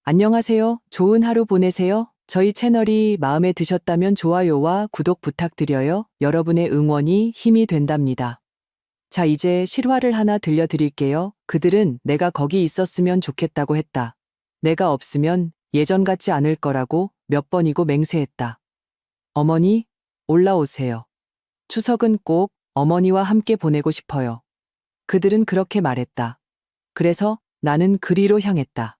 안녕하세요. 좋은 하루 보내세요. 저희 채널이 마음에 드셨다면 좋아요와 구독 부탁드려요. 여러분의 응원이 힘이 된답니다. 자, 이제 실화를 하나 들려드릴게요. 그들은 내가 거기 있었으면 좋겠다고 했다. 내가 없으면 예전 같지 않을 거라고 몇 번이고 맹세했다. 어머니, 올라오세요. 추석은 꼭 어머니와 함께 보내고 싶어요. 그들은 그렇게 말했다. 그래서 나는 그리로 향했다.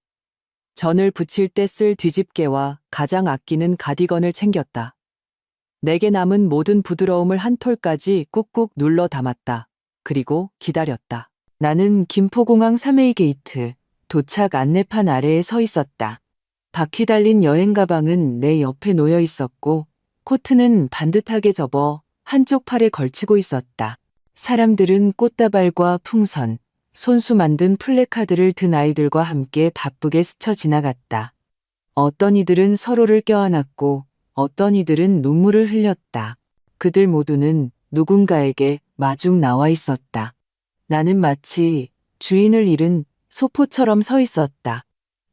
전을 부칠 때 쓸 뒤집개와 가장 아끼는 가디건을 챙겼다. 내게 남은 모든 부드러움을 한 톨까지 꾹꾹 눌러 담았다. 그리고 기다렸다. 나는 김포공항 3A 게이트 도착 안내판 아래에 서 있었다. 바퀴 달린 여행 가방은 내 옆에 놓여 있었고 코트는 반듯하게 접어 한쪽 팔에 걸치고 있었다. 사람들은 꽃다발과 풍선, 손수 만든 플래카드를 든 아이들과 함께 바쁘게 스쳐 지나갔다. 어떤 이들은 서로를 껴안았고 어떤 이들은 눈물을 흘렸다. 그들 모두는 누군가에게 마중 나와 있었다. 나는 마치 주인을 잃은 소포처럼 서 있었다.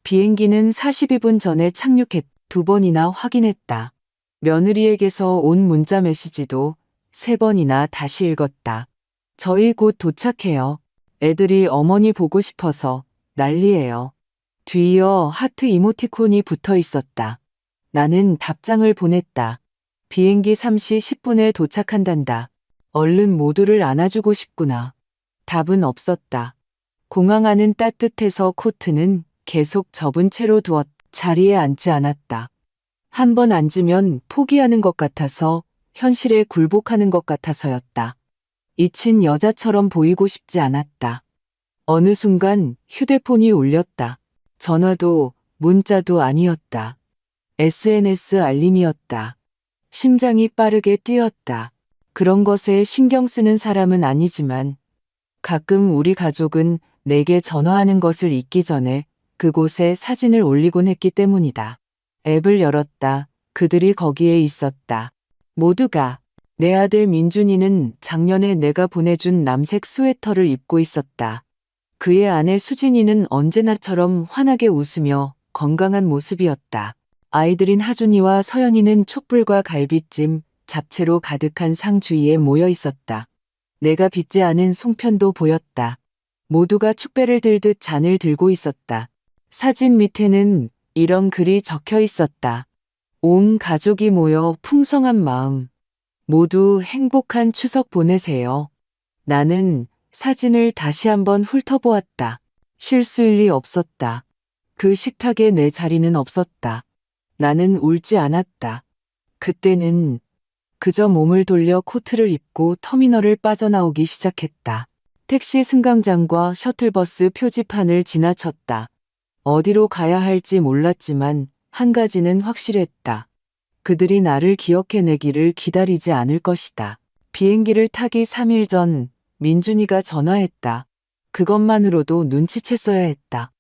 비행기는 42분 전에 착륙했. 2번이나 확인했다. 며느리에게서 온 문자 메시지도 3번이나 다시 읽었다. 저희 곧 도착해요. 애들이 어머니 보고 싶어서 난리예요. 뒤이어 하트 이모티콘이 붙어 있었다. 나는 답장을 보냈다. 비행기 3시 10분에 도착한단다. 얼른 모두를 안아주고 싶구나. 답은 없었다. 공항 안은 따뜻해서 코트는 계속 접은 채로 두었. 자리에 앉지 않았다. 한 번 앉으면 포기하는 것 같아서 현실에 굴복하는 것 같아서였다. 잊힌 여자처럼 보이고 싶지 않았다. 어느 순간 휴대폰이 울렸다. 전화도 문자도 아니었다. SNS 알림이었다. 심장이 빠르게 뛰었다. 그런 것에 신경 쓰는 사람은 아니지만 가끔 우리 가족은 내게 전화하는 것을 잊기 전에 그곳에 사진을 올리곤 했기 때문이다. 앱을 열었다. 그들이 거기에 있었다. 모두가. 내 아들 민준이는 작년에 내가 보내준 남색 스웨터를 입고 있었다. 그의 아내 수진이는 언제나처럼 환하게 웃으며 건강한 모습이었다. 아이들인 하준이와 서연이는 촛불과 갈비찜, 잡채로 가득한 상 주위에 모여 있었다. 내가 빚지 않은 송편도 보였다. 모두가 축배를 들듯 잔을 들고 있었다. 사진 밑에는 이런 글이 적혀 있었다. 온 가족이 모여 풍성한 마음. 모두 행복한 추석 보내세요. 나는 사진을 다시 한번 훑어보았다. 실수일 리 없었다. 그 식탁에 내 자리는 없었다. 나는 울지 않았다. 그때는 그저 몸을 돌려 코트를 입고 터미널을 빠져나오기 시작했다. 택시 승강장과 셔틀버스 표지판을 지나쳤다. 어디로 가야 할지 몰랐지만 한 가지는 확실했다. 그들이 나를 기억해내기를 기다리지 않을 것이다. 비행기를 타기 3일 전 민준이가 전화했다. 그것만으로도 눈치챘어야 했다.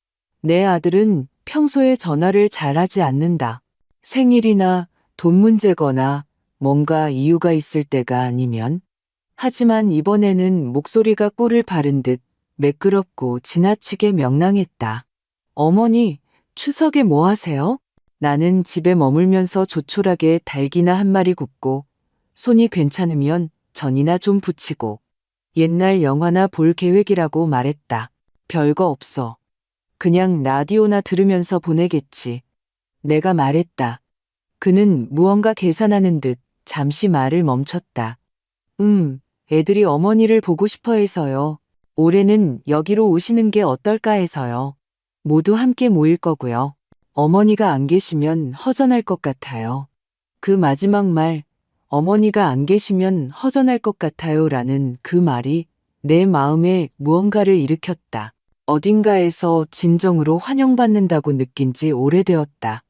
내 아들은 평소에 전화를 잘하지 않는다. 생일이나 돈 문제거나 뭔가 이유가 있을 때가 아니면. 하지만 이번에는 목소리가 꿀을 바른 듯 매끄럽고 지나치게 명랑했다. 어머니, 추석에 뭐 하세요? 나는 집에 머물면서 조촐하게 닭이나 한 마리 굽고 손이 괜찮으면 전이나 좀 부치고 옛날 영화나 볼 계획이라고 말했다. 별거 없어. 그냥 라디오나 들으면서 보내겠지. 내가 말했다. 그는 무언가 계산하는 듯 잠시 말을 멈췄다. 애들이 어머니를 보고 싶어 해서요. 올해는 여기로 오시는 게 어떨까 해서요. 모두 함께 모일 거고요. 어머니가 안 계시면 허전할 것 같아요. 그 마지막 말, 어머니가 안 계시면 허전할 것 같아요 라는 그 말이 내 마음에 무언가를 일으켰다. 어딘가에서 진정으로 환영받는다고 느낀 지 오래되었다.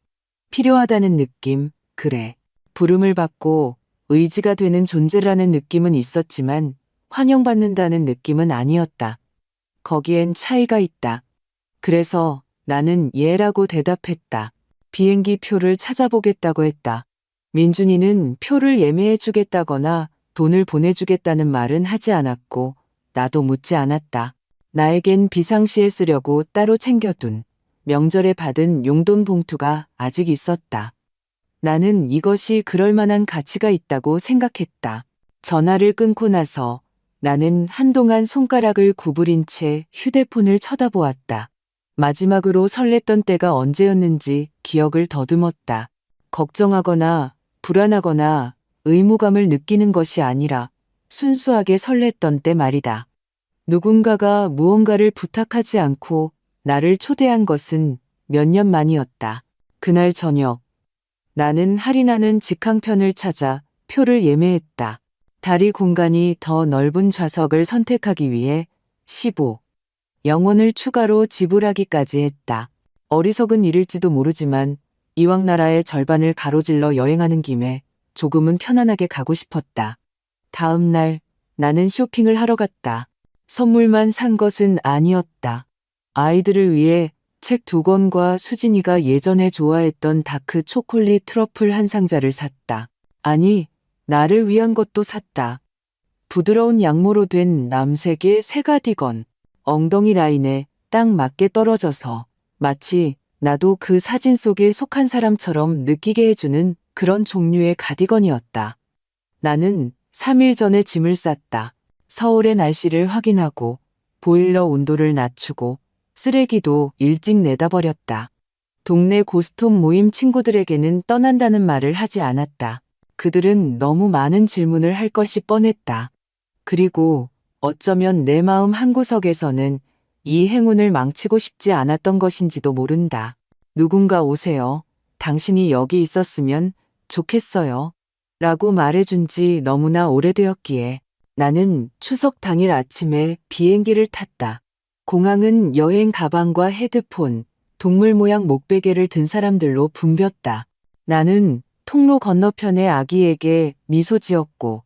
필요하다는 느낌, 그래. 부름을 받고 의지가 되는 존재라는 느낌은 있었지만 환영받는다는 느낌은 아니었다. 거기엔 차이가 있다. 그래서 나는 예라고 대답했다. 비행기 표를 찾아보겠다고 했다. 민준이는 표를 예매해 주겠다거나 돈을 보내주겠다는 말은 하지 않았고 나도 묻지 않았다. 나에겐 비상시에 쓰려고 따로 챙겨둔 명절에 받은 용돈 봉투가 아직 있었다. 나는 이것이 그럴 만한 가치가 있다고 생각했다. 전화를 끊고 나서 나는 한동안 손가락을 구부린 채 휴대폰을 쳐다보았다. 마지막으로 설렜던 때가 언제였는지 기억을 더듬었다. 걱정하거나 불안하거나 의무감을 느끼는 것이 아니라 순수하게 설렜던 때 말이다. 누군가가 무언가를 부탁하지 않고 나를 초대한 것은 몇 년 만이었다. 그날 저녁, 나는 할인하는 직항편을 찾아 표를 예매했다. 다리 공간이 더 넓은 좌석을 선택하기 위해 15영원을 추가로 지불하기까지 했다. 어리석은 일일지도 모르지만 이왕 나라의 절반을 가로질러 여행하는 김에 조금은 편안하게 가고 싶었다. 다음 날 나는 쇼핑을 하러 갔다. 선물만 산 것은 아니었다. 아이들을 위해 책 2권과 수진이가 예전에 좋아했던 다크 초콜릿 트러플 한 상자를 샀다. 아니, 나를 위한 것도 샀다. 부드러운 양모로 된 남색의 새 가디건, 엉덩이 라인에 딱 맞게 떨어져서 마치 나도 그 사진 속에 속한 사람처럼 느끼게 해주는 그런 종류의 가디건이었다. 나는 3일 전에 짐을 쌌다. 서울의 날씨를 확인하고 보일러 온도를 낮추고 쓰레기도 일찍 내다버렸다. 동네 고스톱 모임 친구들에게는 떠난다는 말을 하지 않았다. 그들은 너무 많은 질문을 할 것이 뻔했다. 그리고 어쩌면 내 마음 한구석에서는 이 행운을 망치고 싶지 않았던 것인지도 모른다. 누군가 오세요. 당신이 여기 있었으면 좋겠어요. 라고 말해준 지 너무나 오래되었기에 나는 추석 당일 아침에 비행기를 탔다. 공항은 여행 가방과 헤드폰, 동물 모양 목베개를 든 사람들로 붐볐다. 나는 통로 건너편의 아기에게 미소 지었고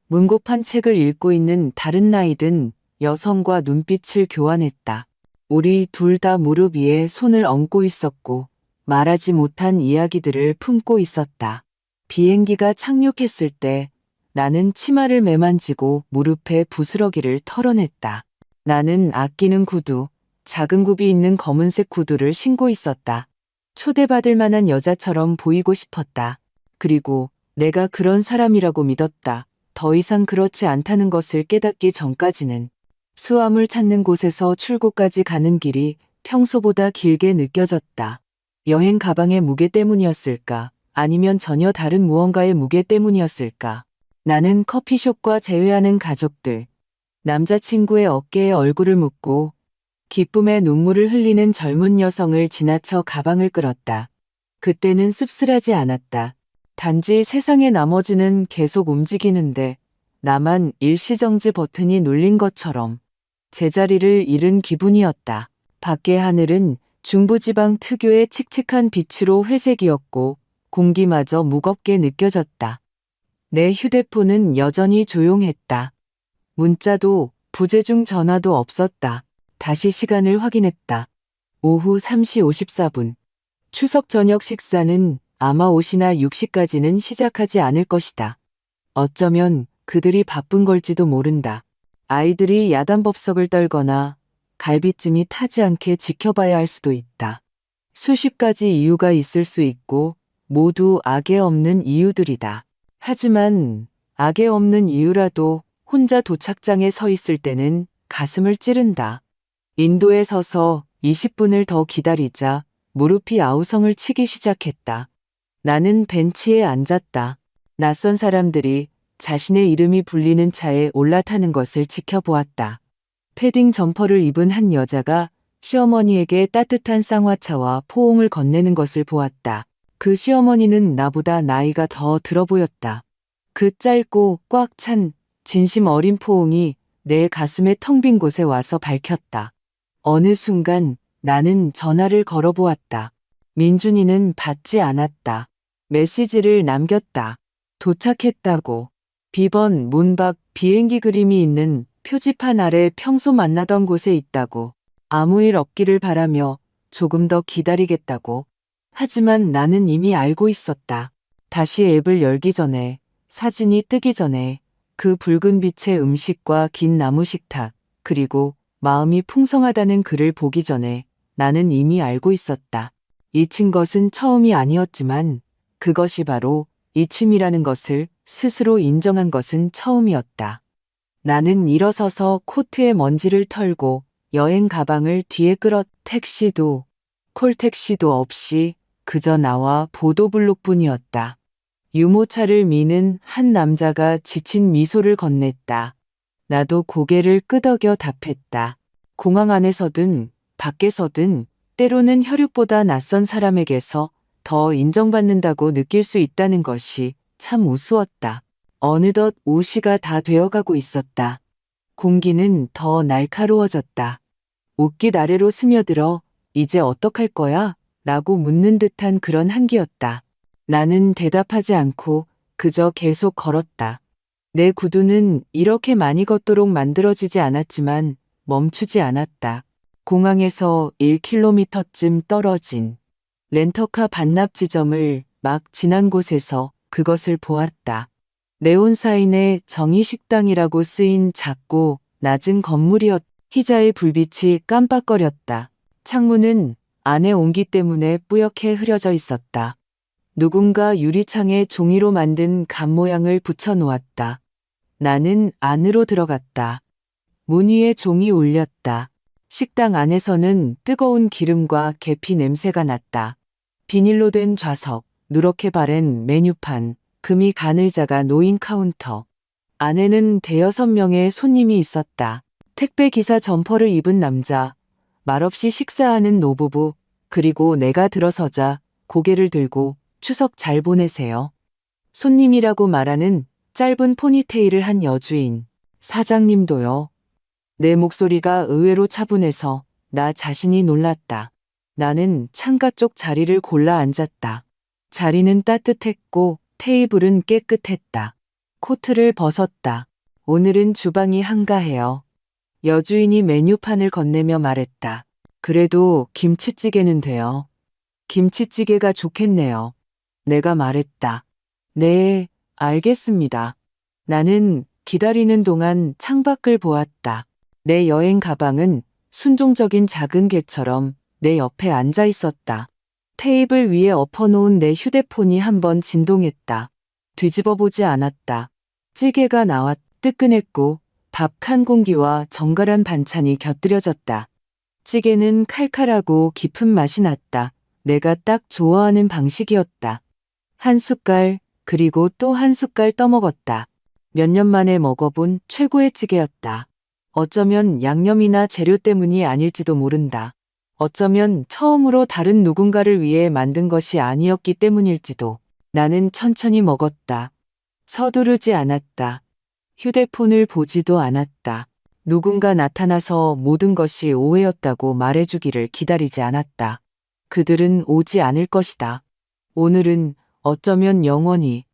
문고판 책을 읽고 있는 다른 나이 든 여성과 눈빛을 교환했다. 우리 둘 다 무릎 위에 손을 얹고 있었고 말하지 못한 이야기들을 품고 있었다. 비행기가 착륙했을 때 나는 치마를 매만지고 무릎에 부스러기를 털어냈다. 나는 아끼는 구두, 작은 굽이 있는 검은색 구두를 신고 있었다. 초대받을 만한 여자처럼 보이고 싶었다. 그리고 내가 그런 사람이라고 믿었다. 더 이상 그렇지 않다는 것을 깨닫기 전까지는 수암을 찾는 곳에서 출구까지 가는 길이 평소보다 길게 느껴졌다. 여행 가방의 무게 때문이었을까? 아니면 전혀 다른 무언가의 무게 때문이었을까? 나는 커피숍과 재회하는 가족들, 남자친구의 어깨에 얼굴을 묻고 기쁨의 눈물을 흘리는 젊은 여성을 지나쳐 가방을 끌었다. 그때는 씁쓸하지 않았다. 단지 세상의 나머지는 계속 움직이는데 나만 일시정지 버튼이 눌린 것처럼 제자리를 잃은 기분이었다. 밖의 하늘은 중부지방 특유의 칙칙한 빛으로 회색이었고 공기마저 무겁게 느껴졌다. 내 휴대폰은 여전히 조용했다. 문자도 부재중 전화도 없었다. 다시 시간을 확인했다. 오후 3시 54분. 추석 저녁 식사는 아마 5시나 6시까지는 시작하지 않을 것이다. 어쩌면 그들이 바쁜 걸지도 모른다. 아이들이 야단법석을 떨거나 갈비찜이 타지 않게 지켜봐야 할 수도 있다. 수십 가지 이유가 있을 수 있고 모두 악에 없는 이유들이다. 하지만 악에 없는 이유라도 혼자 도착장에 서 있을 때는 가슴을 찌른다. 인도에 서서 20분을 더 기다리자 무릎이 아우성을 치기 시작했다. 나는 벤치에 앉았다. 낯선 사람들이 자신의 이름이 불리는 차에 올라타는 것을 지켜보았다. 패딩 점퍼를 입은 한 여자가 시어머니에게 따뜻한 쌍화차와 포옹을 건네는 것을 보았다. 그 시어머니는 나보다 나이가 더 들어 보였다. 그 짧고 꽉 찬 진심 어린 포옹이 내 가슴의 텅 빈 곳에 와서 밝혔다. 어느 순간 나는 전화를 걸어보았다. 민준이는 받지 않았다. 메시지를 남겼다. 도착했다고. 비번 문 밖 비행기 그림이 있는 표지판 아래 평소 만나던 곳에 있다고. 아무 일 없기를 바라며 조금 더 기다리겠다고. 하지만 나는 이미 알고 있었다. 다시 앱을 열기 전에, 사진이 뜨기 전에 그 붉은 빛의 음식과 긴 나무 식탁, 그리고 마음이 풍성하다는 글을 보기 전에 나는 이미 알고 있었다. 잊힌 것은 처음이 아니었지만 그것이 바로 잊힘이라는 것을 스스로 인정한 것은 처음이었다. 나는 일어서서 코트에 먼지를 털고 여행 가방을 뒤에 끌어 택시도 콜택시도 없이 그저 나와 보도블록뿐이었다. 유모차를 미는 한 남자가 지친 미소를 건넸다. 나도 고개를 끄덕여 답했다. 공항 안에서든 밖에서든 때로는 혈육보다 낯선 사람에게서 더 인정받는다고 느낄 수 있다는 것이 참 우스웠다. 어느덧 5시가 다 되어가고 있었다. 공기는 더 날카로워졌다. 옷깃 아래로 스며들어 이제 어떡할 거야? 라고 묻는 듯한 그런 한기였다. 나는 대답하지 않고 그저 계속 걸었다. 내 구두는 이렇게 많이 걷도록 만들어지지 않았지만 멈추지 않았다. 공항에서 1km쯤 떨어진 렌터카 반납 지점을 막 지난 곳에서 그것을 보았다. 네온사인에 정의식당이라고 쓰인 작고 낮은 건물이었다. 희자의 불빛이 깜빡거렸다. 창문은 안에 온기 때문에 뿌옇게 흐려져 있었다. 누군가 유리창에 종이로 만든 감 모양을 붙여 놓았다. 나는 안으로 들어갔다. 문 위에 종이 울렸다. 식당 안에서는 뜨거운 기름과 계피 냄새가 났다. 비닐로 된 좌석, 누렇게 바랜 메뉴판, 금이 가늘자가 놓인 카운터. 안에는 대여섯 명의 손님이 있었다. 택배기사 점퍼를 입은 남자, 말없이 식사하는 노부부, 그리고 내가 들어서자 고개를 들고 추석 잘 보내세요. 손님이라고 말하는 짧은 포니테일을 한 여주인, 사장님도요. 내 목소리가 의외로 차분해서 나 자신이 놀랐다. 나는 창가 쪽 자리를 골라 앉았다. 자리는 따뜻했고 테이블은 깨끗했다. 코트를 벗었다. 오늘은 주방이 한가해요. 여주인이 메뉴판을 건네며 말했다. 그래도 김치찌개는 돼요. 김치찌개가 좋겠네요. 내가 말했다. 네, 알겠습니다. 나는 기다리는 동안 창밖을 보았다. 내 여행 가방은 순종적인 작은 개처럼 내 옆에 앉아 있었다. 테이블 위에 엎어놓은 내 휴대폰이 한번 진동했다. 뒤집어 보지 않았다. 찌개가 나왔 뜨끈했고 밥 한 공기와 정갈한 반찬이 곁들여졌다. 찌개는 칼칼하고 깊은 맛이 났다. 내가 딱 좋아하는 방식이었다. 한 숟갈, 그리고 또 한 숟갈 떠먹었다. 몇 년 만에 먹어본 최고의 찌개였다. 어쩌면 양념이나 재료 때문이 아닐지도 모른다. 어쩌면 처음으로 다른 누군가를 위해 만든 것이 아니었기 때문일지도. 나는 천천히 먹었다. 서두르지 않았다. 휴대폰을 보지도 않았다. 누군가 나타나서 모든 것이 오해였다고 말해주기를 기다리지 않았다. 그들은 오지 않을 것이다. 오늘은 어쩌면 영원히.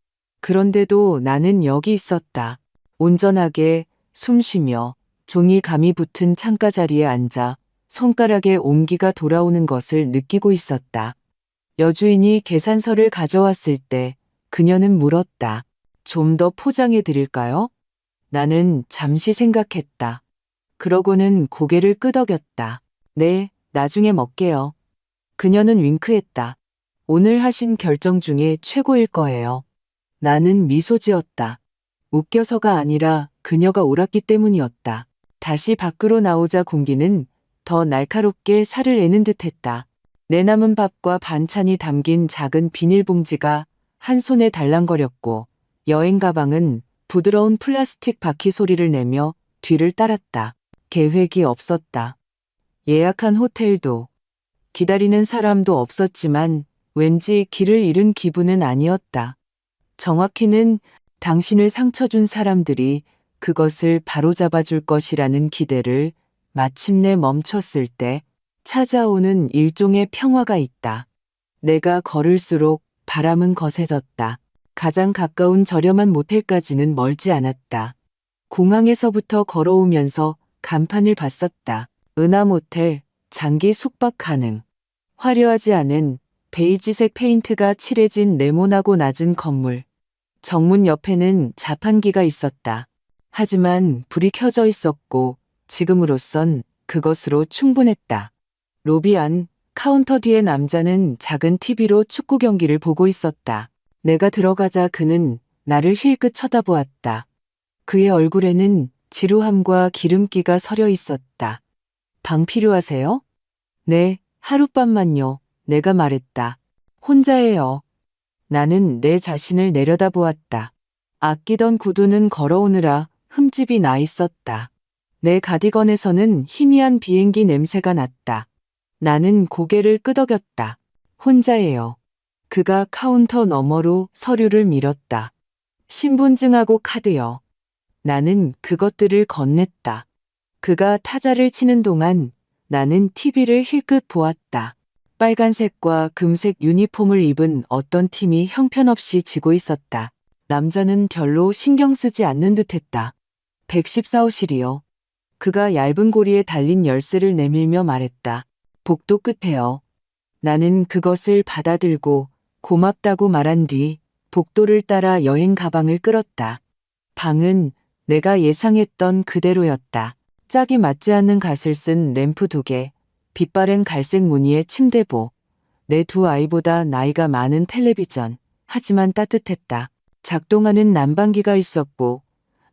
그런데도 나는 여기 있었다. 온전하게 숨 쉬며 종이 감이 붙은 창가 자리에 앉아 손가락에 온기가 돌아오는 것을 느끼고 있었다. 여주인이 계산서를 가져왔을 때 그녀는 물었다. 좀 더 포장해 드릴까요? 나는 잠시 생각했다. 그러고는 고개를 끄덕였다. 네, 나중에 먹게요. 그녀는 윙크했다. 오늘 하신 결정 중에 최고일 거예요. 나는 미소 지었다. 웃겨서가 아니라 그녀가 옳았기 때문이었다. 다시 밖으로 나오자 공기는 더 날카롭게 살을 애는 듯했다. 내 남은 밥과 반찬이 담긴 작은 비닐봉지가 한 손에 달랑거렸고 여행 가방은 부드러운 플라스틱 바퀴 소리를 내며 뒤를 따랐다. 계획이 없었다. 예약한 호텔도 기다리는 사람도 없었지만 왠지 길을 잃은 기분은 아니었다. 정확히는 당신을 상처 준 사람들이 그것을 바로잡아 줄 것이라는 기대를 마침내 멈췄을 때 찾아오는 일종의 평화가 있다. 내가 걸을수록 바람은 거세졌다. 가장 가까운 저렴한 모텔까지는 멀지 않았다. 공항에서부터 걸어오면서 간판을 봤었다. 은하모텔, 장기 숙박 가능. 화려하지 않은 베이지색 페인트가 칠해진 네모나고 낮은 건물. 정문 옆에는 자판기가 있었다. 하지만 불이 켜져 있었고 지금으로선 그것으로 충분했다. 로비 안 카운터 뒤에 남자는 작은 TV로 축구 경기를 보고 있었다. 내가 들어가자 그는 나를 힐끗 쳐다보았다. 그의 얼굴에는 지루함과 기름기가 서려 있었다. 방 필요하세요? 네, 하룻밤만요. 내가 말했다. 혼자예요. 나는 내 자신을 내려다보았다. 아끼던 구두는 걸어오느라 흠집이 나 있었다. 내 가디건에서는 희미한 비행기 냄새가 났다. 나는 고개를 끄덕였다. 혼자예요. 그가 카운터 너머로 서류를 밀었다. 신분증하고 카드요. 나는 그것들을 건넸다. 그가 타자를 치는 동안 나는 TV를 힐끗 보았다. 빨간색과 금색 유니폼을 입은 어떤 팀이 형편없이 지고 있었다. 남자는 별로 신경 쓰지 않는 듯했다. 114호실이요. 그가 얇은 고리에 달린 열쇠를 내밀며 말했다. 복도 끝에요. 나는 그것을 받아들고 고맙다고 말한 뒤 복도를 따라 여행 가방을 끌었다. 방은 내가 예상했던 그대로였다. 짝이 맞지 않는 갓을 쓴 램프 2개, 빛바랜 갈색 무늬의 침대보, 내 두 아이보다 나이가 많은 텔레비전, 하지만 따뜻했다. 작동하는 난방기가 있었고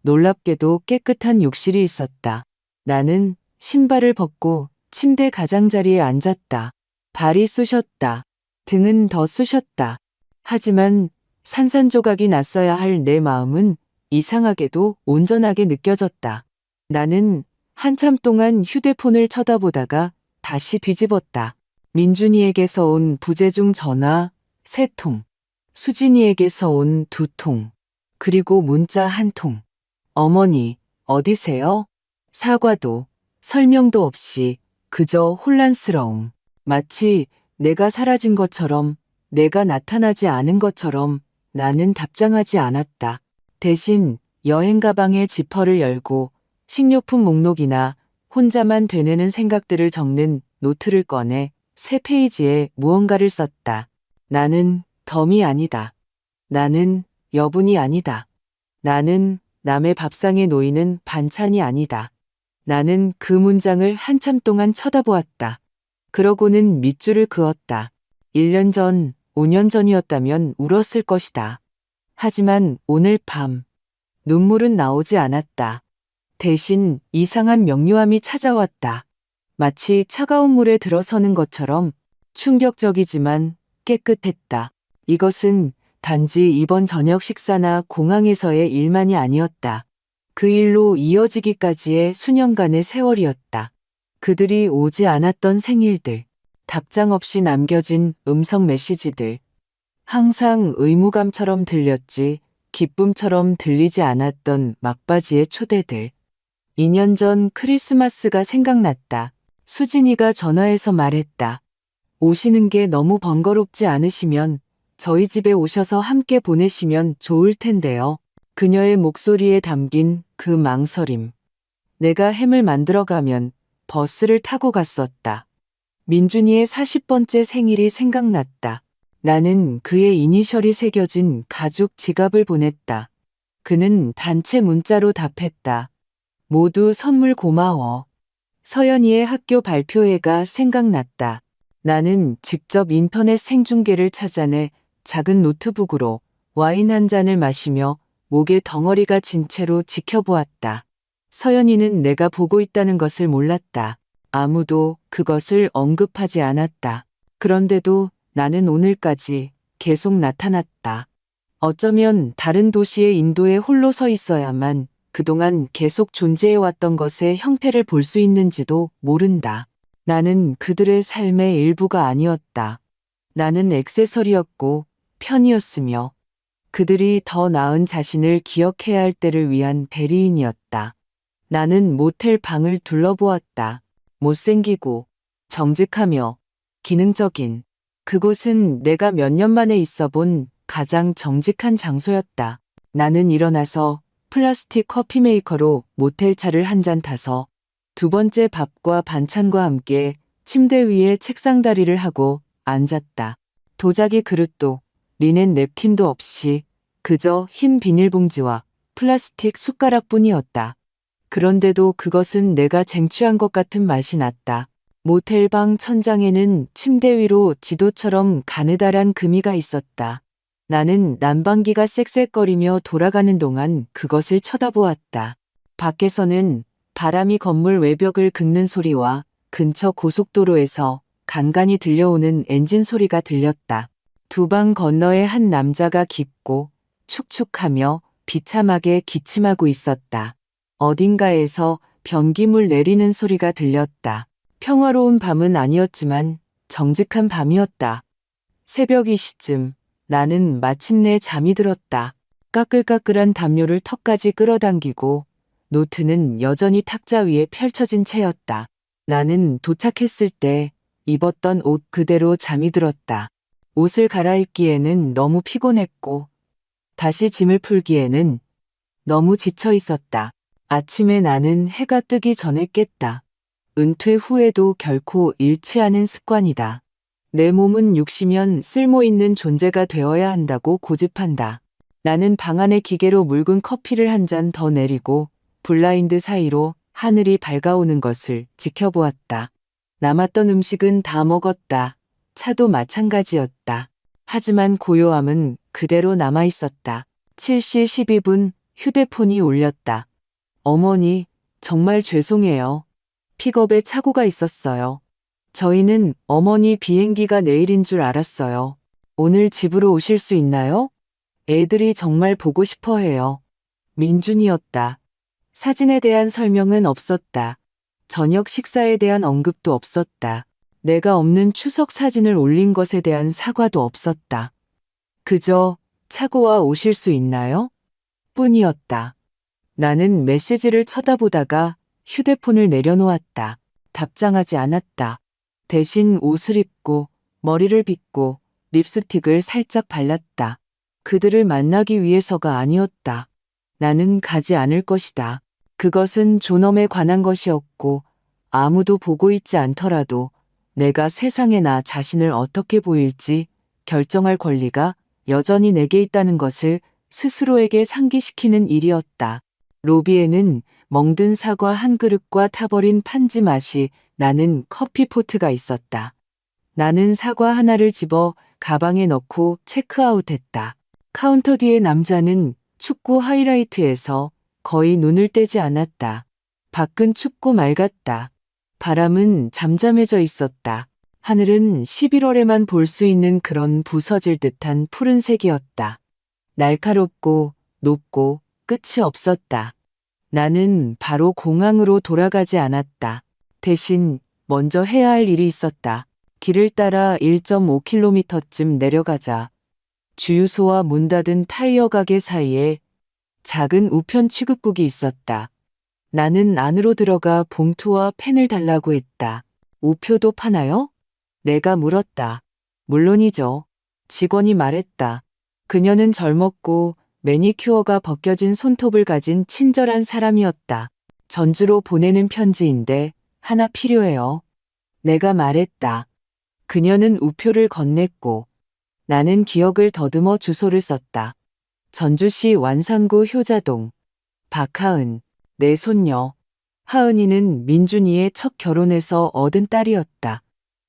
놀랍게도 깨끗한 욕실이 있었다. 나는 신발을 벗고 침대 가장자리에 앉았다. 발이 쑤셨다. 등은 더 쑤셨다. 하지만 산산조각이 났어야 할 내 마음은 이상하게도 온전하게 느껴졌다. 나는 한참 동안 휴대폰을 쳐다보다가 다시 뒤집었다. 민준이에게서 온 부재중 전화 3통, 수진이에게서 온 2통, 그리고 문자 1통. 어머니, 어디세요? 사과도, 설명도 없이 그저 혼란스러움. 마치 내가 사라진 것처럼, 내가 나타나지 않은 것처럼 나는 답장하지 않았다. 대신 여행 가방의 지퍼를 열고 식료품 목록이나 혼자만 되뇌는 생각들을 적는 노트를 꺼내 새 페이지에 무언가를 썼다. 나는 덤이 아니다. 나는 여분이 아니다. 나는 남의 밥상에 놓이는 반찬이 아니다. 나는 그 문장을 한참 동안 쳐다보았다. 그러고는 밑줄을 그었다. 1년 전, 5년 전이었다면 울었을 것이다. 하지만 오늘 밤, 눈물은 나오지 않았다. 대신 이상한 명료함이 찾아왔다. 마치 차가운 물에 들어서는 것처럼 충격적이지만 깨끗했다. 이것은 단지 이번 저녁 식사나 공항에서의 일만이 아니었다. 그 일로 이어지기까지의 수년간의 세월이었다. 그들이 오지 않았던 생일들, 답장 없이 남겨진 음성 메시지들, 항상 의무감처럼 들렸지 기쁨처럼 들리지 않았던 막바지의 초대들. 2년 전 크리스마스가 생각났다. 수진이가 전화해서 말했다. 오시는 게 너무 번거롭지 않으시면 저희 집에 오셔서 함께 보내시면 좋을 텐데요. 그녀의 목소리에 담긴 그 망설임. 내가 햄을 만들어가면 버스를 타고 갔었다. 민준이의 40번째 생일이 생각났다. 나는 그의 이니셜이 새겨진 가죽 지갑을 보냈다. 그는 단체 문자로 답했다. 모두 선물 고마워. 서연이의 학교 발표회가 생각났다. 나는 직접 인터넷 생중계를 찾아내 작은 노트북으로 와인 한 잔을 마시며 목에 덩어리가 진 채로 지켜보았다. 서연이는 내가 보고 있다는 것을 몰랐다. 아무도 그것을 언급하지 않았다. 그런데도 나는 오늘까지 계속 나타났다. 어쩌면 다른 도시의 인도에 홀로 서 있어야만 그동안 계속 존재해왔던 것의 형태를 볼 수 있는지도 모른다. 나는 그들의 삶의 일부가 아니었다. 나는 액세서리였고 편이었으며 그들이 더 나은 자신을 기억해야 할 때를 위한 대리인이었다. 나는 모텔 방을 둘러보았다. 못생기고 정직하며 기능적인 그곳은 내가 몇 년 만에 있어본 가장 정직한 장소였다. 나는 일어나서 플라스틱 커피 메이커로 모텔차를 한 잔 타서 두 번째 밥과 반찬과 함께 침대 위에 책상 다리를 하고 앉았다. 도자기 그릇도 리넨 냅킨도 없이 그저 흰 비닐봉지와 플라스틱 숟가락뿐이었다. 그런데도 그것은 내가 쟁취한 것 같은 맛이 났다. 모텔 방 천장에는 침대 위로 지도처럼 가느다란 금이가 있었다. 나는 난방기가 쌕쌕거리며 돌아가는 동안 그것을 쳐다보았다. 밖에서는 바람이 건물 외벽을 긁는 소리와 근처 고속도로에서 간간히 들려오는 엔진 소리가 들렸다. 두 방 건너에 한 남자가 깊고 축축하며 비참하게 기침하고 있었다. 어딘가에서 변기물 내리는 소리가 들렸다. 평화로운 밤은 아니었지만 정직한 밤이었다. 새벽 2시쯤 나는 마침내 잠이 들었다. 까끌까끌한 담요를 턱까지 끌어당기고 노트는 여전히 탁자 위에 펼쳐진 채였다. 나는 도착했을 때 입었던 옷 그대로 잠이 들었다. 옷을 갈아입기에는 너무 피곤했고 다시 짐을 풀기에는 너무 지쳐 있었다. 아침에 나는 해가 뜨기 전에 깼다. 은퇴 후에도 결코 잃지 않은 습관이다. 내 몸은 60면 쓸모 있는 존재가 되어야 한다고 고집한다. 나는 방 안에 기계로 묽은 커피를 한 잔 더 내리고 블라인드 사이로 하늘이 밝아오는 것을 지켜보았다. 남았던 음식은 다 먹었다. 차도 마찬가지였다. 하지만 고요함은 그대로 남아있었다. 7시 12분 휴대폰이 울렸다. 어머니, 정말 죄송해요. 픽업에 착오가 있었어요. 저희는 어머니 비행기가 내일인 줄 알았어요. 오늘 집으로 오실 수 있나요? 애들이 정말 보고 싶어 해요. 민준이었다. 사진에 대한 설명은 없었다. 저녁 식사에 대한 언급도 없었다. 내가 없는 추석 사진을 올린 것에 대한 사과도 없었다. 그저 차고와 오실 수 있나요? 뿐이었다. 나는 메시지를 쳐다보다가 휴대폰을 내려놓았다. 답장하지 않았다. 대신 옷을 입고 머리를 빗고 립스틱을 살짝 발랐다. 그들을 만나기 위해서가 아니었다. 나는 가지 않을 것이다. 그것은 존엄에 관한 것이었고 아무도 보고 있지 않더라도 내가 세상에 나 자신을 어떻게 보일지 결정할 권리가 여전히 내게 있다는 것을 스스로에게 상기시키는 일이었다. 로비에는 멍든 사과 한 그릇과 타버린 판지 맛이 나는 커피포트가 있었다. 나는 사과 하나를 집어 가방에 넣고 체크아웃했다. 카운터 뒤의 남자는 축구 하이라이트에서 거의 눈을 떼지 않았다. 밖은 춥고 맑았다. 바람은 잠잠해져 있었다. 하늘은 11월에만 볼 수 있는 그런 부서질 듯한 푸른색이었다. 날카롭고 높고 끝이 없었다. 나는 바로 공항으로 돌아가지 않았다. 대신 먼저 해야 할 일이 있었다. 길을 따라 1.5km쯤 내려가자 주유소와 문 닫은 타이어 가게 사이에 작은 우편 취급국이 있었다. 나는 안으로 들어가 봉투와 펜을 달라고 했다. 우표도 파나요? 내가 물었다. 물론이죠. 직원이 말했다. 그녀는 젊었고 매니큐어가 벗겨진 손톱을 가진 친절한 사람이었다. 전주로 보내는 편지인데 하나 필요해요. 내가 말했다. 그녀는 우표를 건넸고 나는 기억을 더듬어 주소를 썼다. 전주시 완산구 효자동. 박하은, 내 손녀. 하은이는 민준이의 첫 결혼에서 얻은 딸이었다.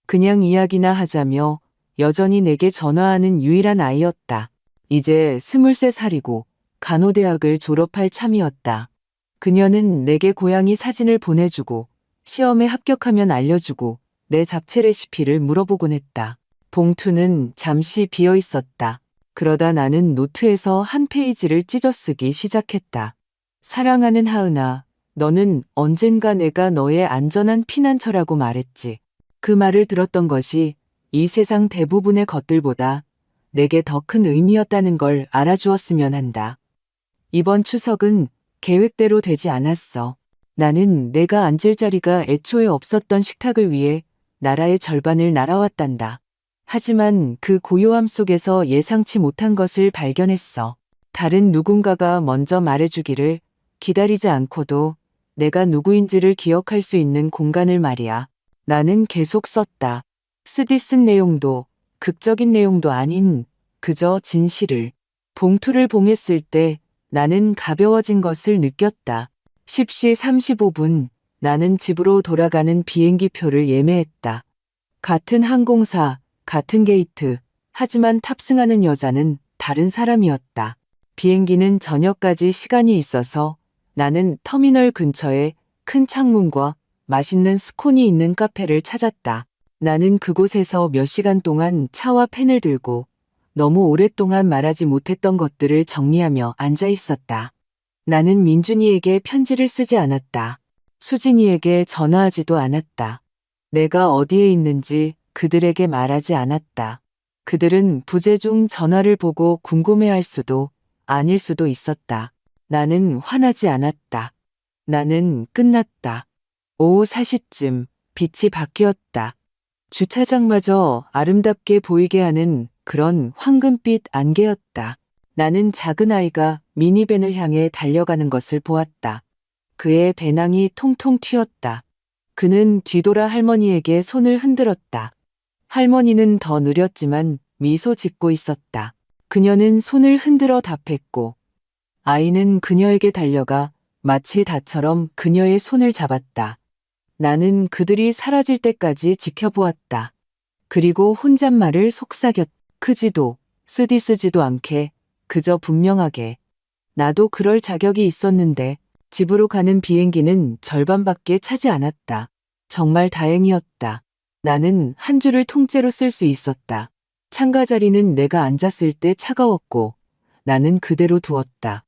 그냥 이야기나 하자며 여전히 내게 전화하는 유일한 아이였다. 이제 23살이고 간호대학을 졸업할 참이었다. 그녀는 내게 고양이 사진을 보내주고 시험에 합격하면 알려주고 내 잡채 레시피를 물어보곤 했다. 봉투는 잠시 비어 있었다. 그러다 나는 노트에서 한 페이지를 찢어 쓰기 시작했다. 사랑하는 하은아, 너는 언젠가 내가 너의 안전한 피난처라고 말했지. 그 말을 들었던 것이 이 세상 대부분의 것들보다 내게 더 큰 의미였다는 걸 알아주었으면 한다. 이번 추석은 계획대로 되지 않았어. 나는 내가 앉을 자리가 애초에 없었던 식탁을 위해 나라의 절반을 날아왔단다. 하지만 그 고요함 속에서 예상치 못한 것을 발견했어. 다른 누군가가 먼저 말해주기를 기다리지 않고도 내가 누구인지를 기억할 수 있는 공간을 말이야. 나는 계속 썼다. 쓰디 쓴 내용도 극적인 내용도 아닌 그저 진실을. 봉투를 봉했을 때 나는 가벼워진 것을 느꼈다. 10시 35분 나는 집으로 돌아가는 비행기 표를 예매했다. 같은 항공사, 같은 게이트, 하지만 탑승하는 여자는 다른 사람이었다. 비행기는 저녁까지 시간이 있어서 나는 터미널 근처에 큰 창문과 맛있는 스콘이 있는 카페를 찾았다. 나는 그곳에서 몇 시간 동안 차와 펜을 들고 너무 오랫동안 말하지 못했던 것들을 정리하며 앉아 있었다. 나는 민준이에게 편지를 쓰지 않았다. 수진이에게 전화하지도 않았다. 내가 어디에 있는지 그들에게 말하지 않았다. 그들은 부재 중 전화를 보고 궁금해할 수도 아닐 수도 있었다. 나는 화나지 않았다. 나는 끝났다. 오후 4시쯤 빛이 바뀌었다. 주차장마저 아름답게 보이게 하는 그런 황금빛 안개였다. 나는 작은 아이가 미니밴을 향해 달려가는 것을 보았다. 그의 배낭이 통통 튀었다. 그는 뒤돌아 할머니에게 손을 흔들었다. 할머니는 더 느렸지만 미소 짓고 있었다. 그녀는 손을 흔들어 답했고 아이는 그녀에게 달려가 마치 다처럼 그녀의 손을 잡았다. 나는 그들이 사라질 때까지 지켜보았다. 그리고 혼잣말을 속삭였다. 크지도 쓰디쓰지도 않게 그저 분명하게. 나도 그럴 자격이 있었는데 집으로 가는 비행기는 절반밖에 차지 않았다. 정말 다행이었다. 나는 한 줄을 통째로 쓸 수 있었다. 창가 자리는 내가 앉았을 때 차가웠고 나는 그대로 두었다.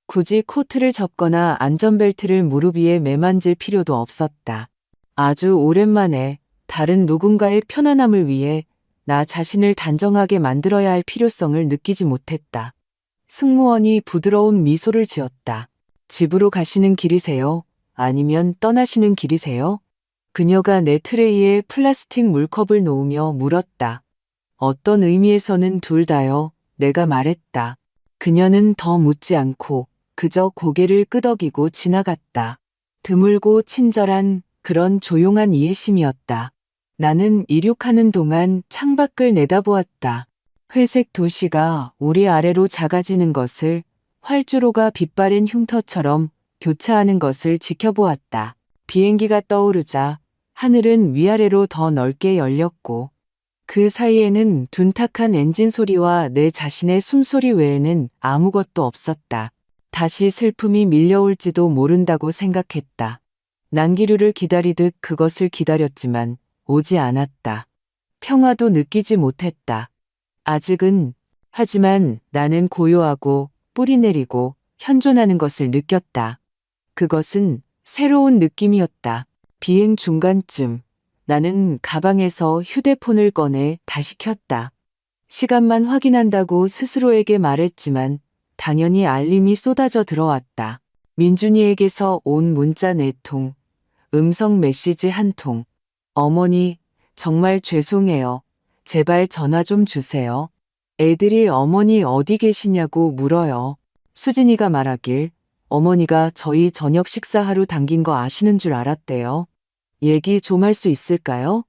굳이 코트를 접거나 안전벨트를 무릎 위에 매만질 필요도 없었다. 아주 오랜만에 다른 누군가의 편안함을 위해 나 자신을 단정하게 만들어야 할 필요성을 느끼지 못했다. 승무원이 부드러운 미소를 지었다. 집으로 가시는 길이세요? 아니면 떠나시는 길이세요? 그녀가 내 트레이에 플라스틱 물컵을 놓으며 물었다. 어떤 의미에서는 둘 다요. 내가 말했다. 그녀는 더 묻지 않고 그저 고개를 끄덕이고 지나갔다. 드물고 친절한 그런 조용한 이해심이었다. 나는 이륙하는 동안 창밖을 내다보았다. 회색 도시가 우리 아래로 작아지는 것을 활주로가 빛바랜 흉터처럼 교차하는 것을 지켜보았다. 비행기가 떠오르자 하늘은 위아래로 더 넓게 열렸고 그 사이에는 둔탁한 엔진 소리와 내 자신의 숨소리 외에는 아무것도 없었다. 다시 슬픔이 밀려올지도 모른다고 생각했다. 난기류를 기다리듯 그것을 기다렸지만 오지 않았다. 평화도 느끼지 못했다. 아직은. 하지만 나는 고요하고 뿌리 내리고 현존하는 것을 느꼈다. 그것은 새로운 느낌이었다. 비행 중간쯤 나는 가방에서 휴대폰을 꺼내 다시 켰다. 시간만 확인한다고 스스로에게 말했지만 당연히 알림이 쏟아져 들어왔다. 민준이에게서 온 문자 4통, 음성 메시지 1통. 어머니, 정말 죄송해요. 제발 전화 좀 주세요. 애들이 어머니 어디 계시냐고 물어요. 수진이가 말하길 어머니가 저희 저녁 식사하러 당긴 거 아시는 줄 알았대요. 얘기 좀 할 수 있을까요?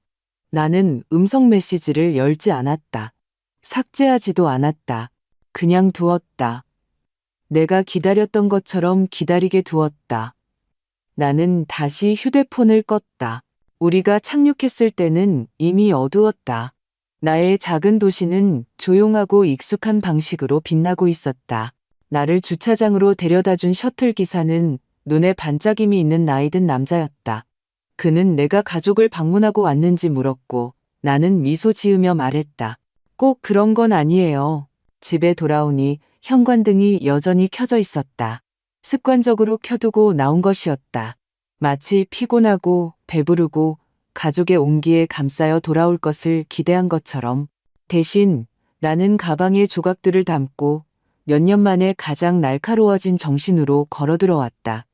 나는 음성 메시지를 열지 않았다. 삭제하지도 않았다. 그냥 두었다. 내가 기다렸던 것처럼 기다리게 두었다. 나는 다시 휴대폰을 껐다. 우리가 착륙했을 때는 이미 어두웠다. 나의 작은 도시는 조용하고 익숙한 방식으로 빛나고 있었다. 나를 주차장으로 데려다준 셔틀 기사는 눈에 반짝임이 있는 나이 든 남자였다. 그는 내가 가족을 방문하고 왔는지 물었고 나는 미소 지으며 말했다. 꼭 그런 건 아니에요. 집에 돌아오니 현관등이 여전히 켜져 있었다. 습관적으로 켜두고 나온 것이었다. 마치 피곤하고 배부르고 가족의 온기에 감싸여 돌아올 것을 기대한 것처럼. 대신 나는 가방에 조각들을 담고 몇 년 만에 가장 날카로워진 정신으로 걸어 들어왔다.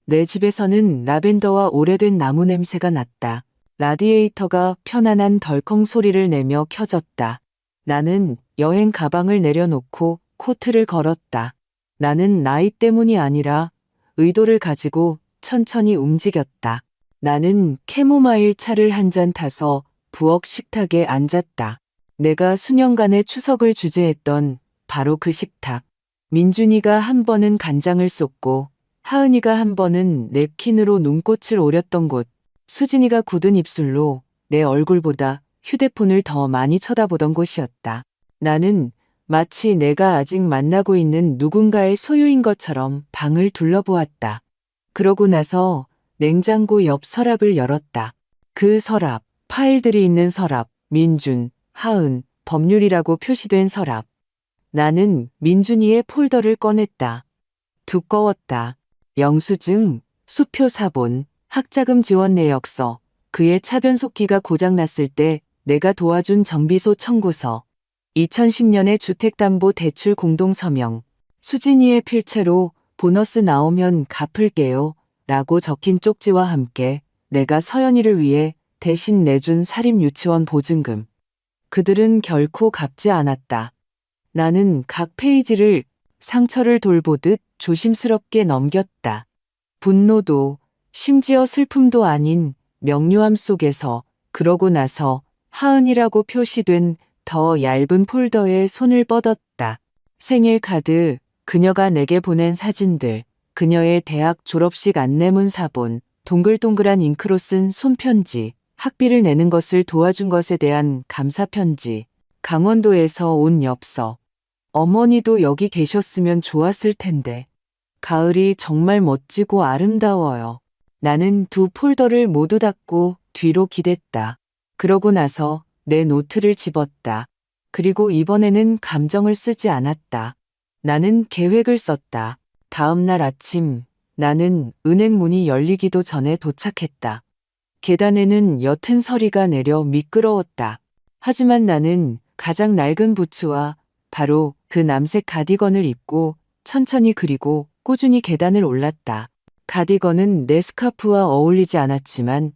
내 집에서는 라벤더와 오래된 나무 냄새가 났다. 라디에이터가 편안한 덜컹 소리를 내며 켜졌다. 나는 여행 가방을 내려놓고 코트를 걸었다. 나는 나이 때문이 아니라 의도를 가지고 천천히 움직였다. 나는 캐모마일 차를 한 잔 타서 부엌 식탁에 앉았다. 내가 수년간의 추석을 주재했던 바로 그 식탁. 민준이가 한 번은 간장을 쏟고 하은이가 한 번은 냅킨으로 눈꽃을 오렸던 곳, 수진이가 굳은 입술로 내 얼굴보다 휴대폰을 더 많이 쳐다보던 곳이었다. 나는 마치 내가 아직 만나고 있는 누군가의 소유인 것처럼 방을 둘러보았다. 그러고 나서 냉장고 옆 서랍을 열었다. 그 서랍, 파일들이 있는 서랍, 민준, 하은, 법률이라고 표시된 서랍. 나는 민준이의 폴더를 꺼냈다. 두꺼웠다. 영수증, 수표 사본, 학자금 지원 내역서, 그의 차변속기가 고장났을 때 내가 도와준 정비소 청구서, 2010년에 주택담보대출 공동서명, 수진이의 필체로 보너스 나오면 갚을게요 라고 적힌 쪽지와 함께 내가 서연이를 위해 대신 내준 사립유치원 보증금. 그들은 결코 갚지 않았다. 나는 각 페이지를 상처를 돌보듯 조심스럽게 넘겼다. 분노도 심지어 슬픔도 아닌 명료함 속에서 그러고 나서 하은이라고 표시된 더 얇은 폴더에 손을 뻗었다. 생일 카드, 그녀가 내게 보낸 사진들, 그녀의 대학 졸업식 안내문 사본, 동글동글한 잉크로 쓴 손편지, 학비를 내는 것을 도와준 것에 대한 감사편지, 강원도에서 온 엽서. 어머니도 여기 계셨으면 좋았을 텐데. 가을이 정말 멋지고 아름다워요. 나는 두 폴더를 모두 닫고 뒤로 기댔다. 그러고 나서 내 노트를 집었다. 그리고 이번에는 감정을 쓰지 않았다. 나는 계획을 썼다. 다음 날 아침 나는 은행 문이 열리기도 전에 도착했다. 계단에는 옅은 서리가 내려 미끄러웠다. 하지만 나는 가장 낡은 부츠와 바로 그 남색 가디건을 입고 천천히 그리고 꾸준히 계단을 올랐다. 가디건은 내 스카프와 어울리지 않았지만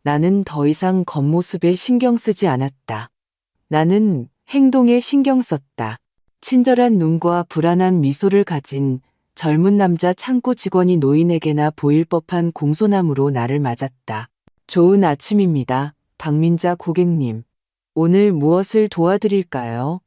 나는 더 이상 겉모습에 신경 쓰지 않았다. 나는 행동에 신경 썼다. 친절한 눈과 불안한 미소를 가진 젊은 남자 창고 직원이 노인에게나 보일 법한 공손함으로 나를 맞았다. 좋은 아침입니다, 박민자 고객님. 오늘 무엇을 도와드릴까요?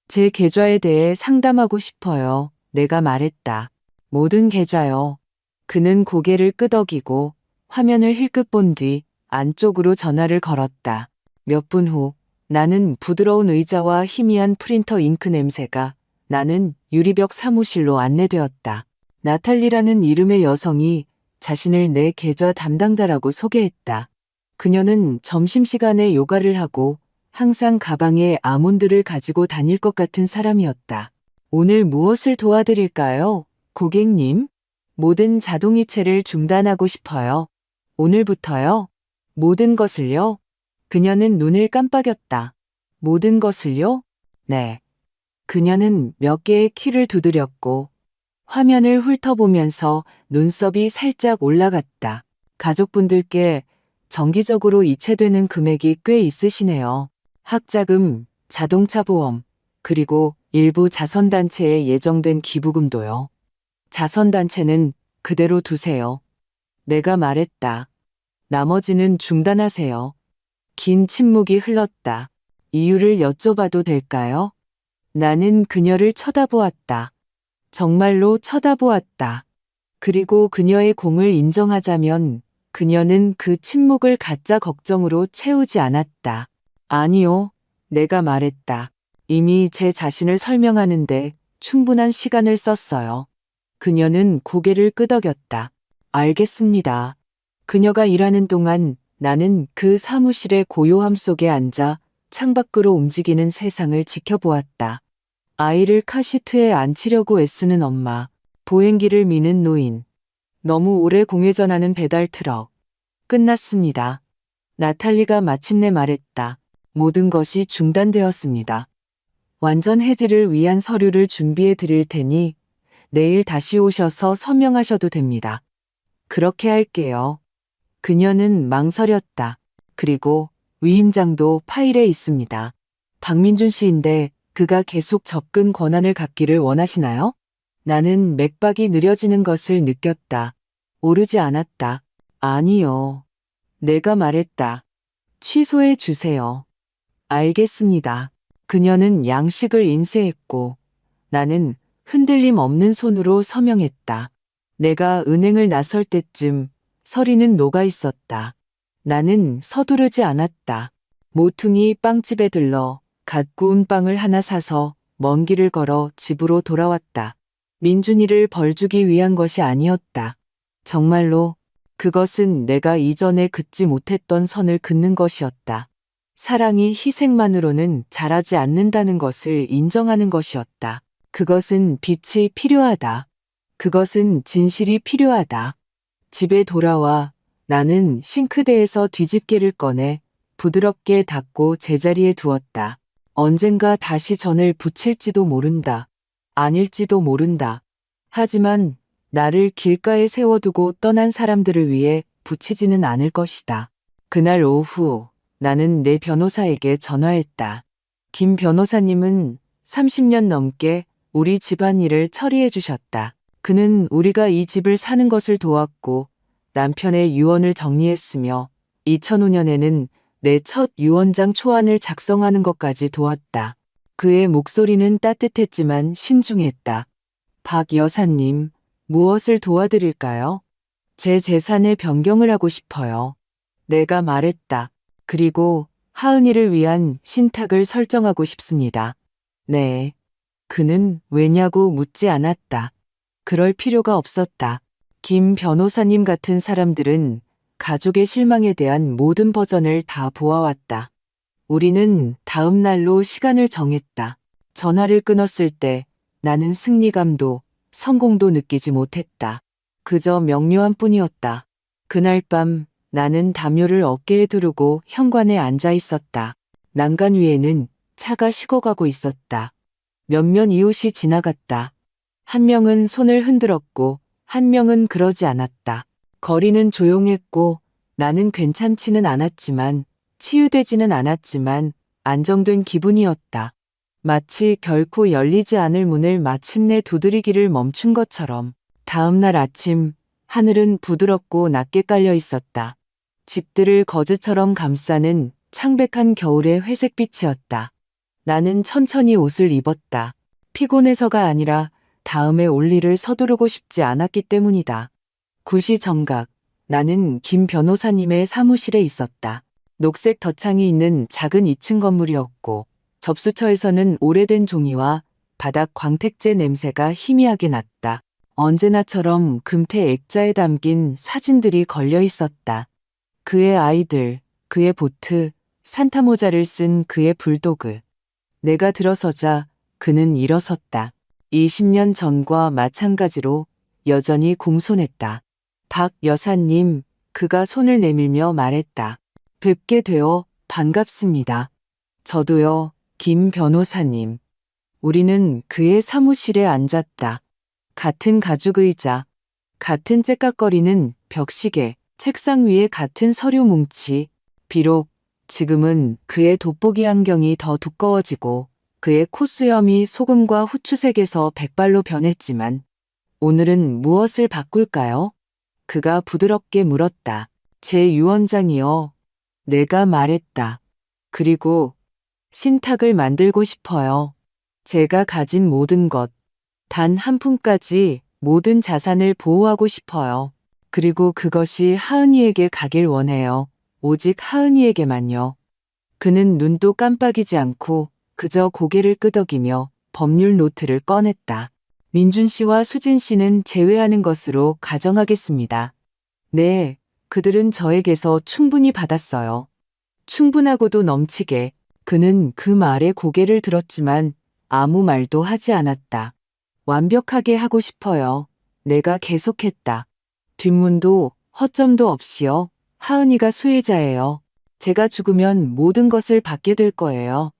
제 계좌에 대해 상담하고 싶어요. 내가 말했다. 모든 계좌요. 그는 고개를 끄덕이고 화면을 힐끗 본 뒤 안쪽으로 전화를 걸었다. 몇 분 후 나는 부드러운 의자와 희미한 프린터 잉크 냄새가 나는 유리벽 사무실로 안내되었다. 나탈리라는 이름의 여성이 자신을 내 계좌 담당자라고 소개했다. 그녀는 점심시간에 요가를 하고 항상 가방에 아몬드를 가지고 다닐 것 같은 사람이었다. 오늘 무엇을 도와드릴까요, 고객님? 모든 자동이체를 중단하고 싶어요. 오늘부터요? 모든 것을요? 그녀는 눈을 깜빡였다. 모든 것을요? 네. 그녀는 몇 개의 키를 두드렸고 화면을 훑어보면서 눈썹이 살짝 올라갔다. 가족분들께 정기적으로 이체되는 금액이 꽤 있으시네요. 학자금, 자동차 보험, 그리고 일부 자선단체에 예정된 기부금도요. 자선단체는 그대로 두세요. 내가 말했다. 나머지는 중단하세요. 긴 침묵이 흘렀다. 이유를 여쭤봐도 될까요? 나는 그녀를 쳐다보았다. 정말로 쳐다보았다. 그리고 그녀의 공을 인정하자면 그녀는 그 침묵을 가짜 걱정으로 채우지 않았다. 아니요, 내가 말했다. 이미 제 자신을 설명하는데 충분한 시간을 썼어요. 그녀는 고개를 끄덕였다. 알겠습니다. 그녀가 일하는 동안 나는 그 사무실의 고요함 속에 앉아 창밖으로 움직이는 세상을 지켜보았다. 아이를 카시트에 앉히려고 애쓰는 엄마, 보행기를 미는 노인, 너무 오래 공회전하는 배달 트럭. 끝났습니다. 나탈리가 마침내 말했다. 모든 것이 중단되었습니다. 완전 해지를 위한 서류를 준비해 드릴 테니 내일 다시 오셔서 서명하셔도 됩니다. 그렇게 할게요. 그녀는 망설였다. 그리고 위임장도 파일에 있습니다. 박민준 씨인데 그가 계속 접근 권한을 갖기를 원하시나요? 나는 맥박이 느려지는 것을 느꼈다. 오르지 않았다. 아니요. 내가 말했다. 취소해 주세요. 알겠습니다. 그녀는 양식을 인쇄했고 나는 흔들림 없는 손으로 서명했다. 내가 은행을 나설 때쯤 서리는 녹아 있었다. 나는 서두르지 않았다. 모퉁이 빵집에 들러 갓 구운 빵을 하나 사서 먼 길을 걸어 집으로 돌아왔다. 민준이를 벌주기 위한 것이 아니었다. 정말로 그것은 내가 이전에 긋지 못했던 선을 긋는 것이었다. 사랑이 희생만으로는 자라지 않는다는 것을 인정하는 것이었다. 그것은 빛이 필요하다. 그것은 진실이 필요하다. 집에 돌아와 나는 싱크대에서 뒤집개를 꺼내 부드럽게 닫고 제자리에 두었다. 언젠가 다시 전을 붙일지도 모른다. 아닐지도 모른다. 하지만 나를 길가에 세워두고 떠난 사람들을 위해 붙이지는 않을 것이다. 그날 오후 나는 내 변호사에게 전화했다. 김 변호사님은 30년 넘게 우리 집안일을 처리해 주셨다. 그는 우리가 이 집을 사는 것을 도왔고 남편의 유언을 정리했으며 2005년에는 내 첫 유언장 초안을 작성하는 것까지 도왔다. 그의 목소리는 따뜻했지만 신중했다. 박 여사님, 무엇을 도와드릴까요? 제 재산의 변경을 하고 싶어요. 내가 말했다. 그리고 하은이를 위한 신탁을 설정하고 싶습니다. 네. 그는 왜냐고 묻지 않았다. 그럴 필요가 없었다. 김 변호사님 같은 사람들은 가족의 실망에 대한 모든 버전을 다 보아왔다. 우리는 다음 날로 시간을 정했다. 전화를 끊었을 때 나는 승리감도 성공도 느끼지 못했다. 그저 명료한 뿐이었다. 그날 밤 나는 담요를 어깨에 두르고 현관에 앉아 있었다. 난간 위에는 차가 식어가고 있었다. 몇몇 이웃이 지나갔다. 한 명은 손을 흔들었고 한 명은 그러지 않았다. 거리는 조용했고 나는 괜찮지는 않았지만 치유되지는 않았지만 안정된 기분이었다. 마치 결코 열리지 않을 문을 마침내 두드리기를 멈춘 것처럼. 다음 날 아침 하늘은 부드럽고 낮게 깔려 있었다. 집들을 거즈처럼 감싸는 창백한 겨울의 회색빛이었다. 나는 천천히 옷을 입었다. 피곤해서가 아니라 다음에 올 일을 서두르고 싶지 않았기 때문이다. 9시 정각, 나는 김 변호사님의 사무실에 있었다. 녹색 덧창이 있는 작은 2층 건물이었고 접수처에서는 오래된 종이와 바닥 광택제 냄새가 희미하게 났다. 언제나처럼 금태 액자에 담긴 사진들이 걸려 있었다. 그의 아이들, 그의 보트, 산타 모자를 쓴 그의 불도그. 내가 들어서자 그는 일어섰다. 20년 전과 마찬가지로 여전히 공손했다. 박 여사님, 그가 손을 내밀며 말했다. 뵙게 되어 반갑습니다. 저도요, 김 변호사님. 우리는 그의 사무실에 앉았다. 같은 가죽 의자, 같은 째깍거리는 벽시계, 책상 위에 같은 서류 뭉치. 비록 지금은 그의 돋보기 안경이 더 두꺼워지고 그의 콧수염이 소금과 후추색에서 백발로 변했지만 오늘은 무엇을 바꿀까요? 그가 부드럽게 물었다. 제 유언장이요. 내가 말했다. 그리고 신탁을 만들고 싶어요. 제가 가진 모든 것, 단 한 푼까지 모든 자산을 보호하고 싶어요. 그리고 그것이 하은이에게 가길 원해요. 오직 하은이에게만요. 그는 눈도 깜빡이지 않고 그저 고개를 끄덕이며 법률 노트를 꺼냈다. 민준 씨와 수진 씨는 제외하는 것으로 가정하겠습니다. 네, 그들은 저에게서 충분히 받았어요. 충분하고도 넘치게. 그는 그 말에 고개를 들었지만 아무 말도 하지 않았다. 완벽하게 하고 싶어요. 내가 계속했다. 뒷문도 허점도 없이요. 하은이가 수혜자예요. 제가 죽으면 모든 것을 받게 될 거예요.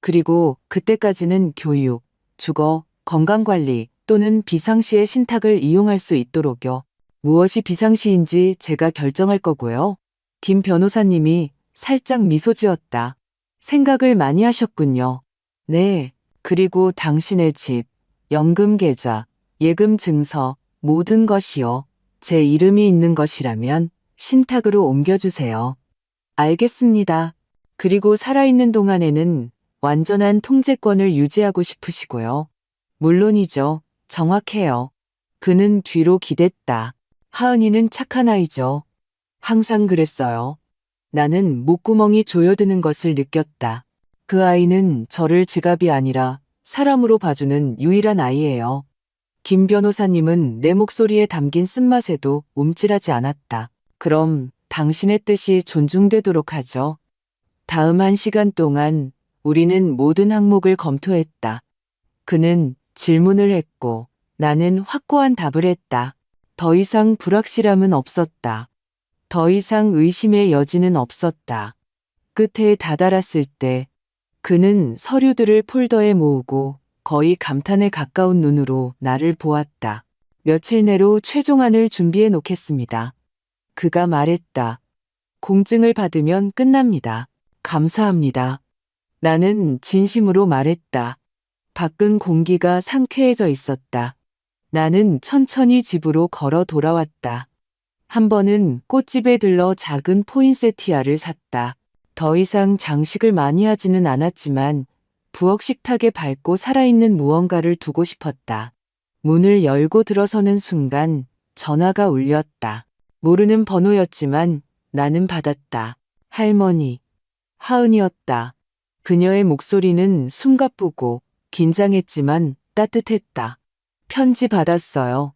그리고 그때까지는 교육, 주거, 건강관리 또는 비상시의 신탁을 이용할 수 있도록요. 무엇이 비상시인지 제가 결정할 거고요. 김 변호사님이 살짝 미소 지었다. 생각을 많이 하셨군요. 네, 그리고 당신의 집, 연금 계좌, 예금 증서, 모든 것이요. 제 이름이 있는 것이라면 신탁으로 옮겨주세요. 알겠습니다. 그리고 살아있는 동안에는 완전한 통제권을 유지하고 싶으시고요. 물론이죠. 정확해요. 그는 뒤로 기댔다. 하은이는 착한 아이죠. 항상 그랬어요. 나는 목구멍이 조여드는 것을 느꼈다. 그 아이는 저를 지갑이 아니라 사람으로 봐주는 유일한 아이예요. 김 변호사님은 내 목소리에 담긴 쓴맛에도 움찔하지 않았다. 그럼 당신의 뜻이 존중되도록 하죠. 다음 1시간 동안 우리는 모든 항목을 검토했다. 그는 질문을 했고 나는 확고한 답을 했다. 더 이상 불확실함은 없었다. 더 이상 의심의 여지는 없었다. 끝에 다다랐을 때 그는 서류들을 폴더에 모으고 거의 감탄에 가까운 눈으로 나를 보았다. 며칠 내로 최종안을 준비해 놓겠습니다. 그가 말했다. 공증을 받으면 끝납니다. 감사합니다. 나는 진심으로 말했다. 밖은 공기가 상쾌해져 있었다. 나는 천천히 집으로 걸어 돌아왔다. 한 번은 꽃집에 들러 작은 포인세티아를 샀다. 더 이상 장식을 많이 하지는 않았지만 부엌 식탁에 밝고 살아있는 무언가를 두고 싶었다. 문을 열고 들어서는 순간 전화가 울렸다. 모르는 번호였지만 나는 받았다. 할머니. 하은이었다. 그녀의 목소리는 숨가쁘고 긴장했지만 따뜻했다. 편지 받았어요.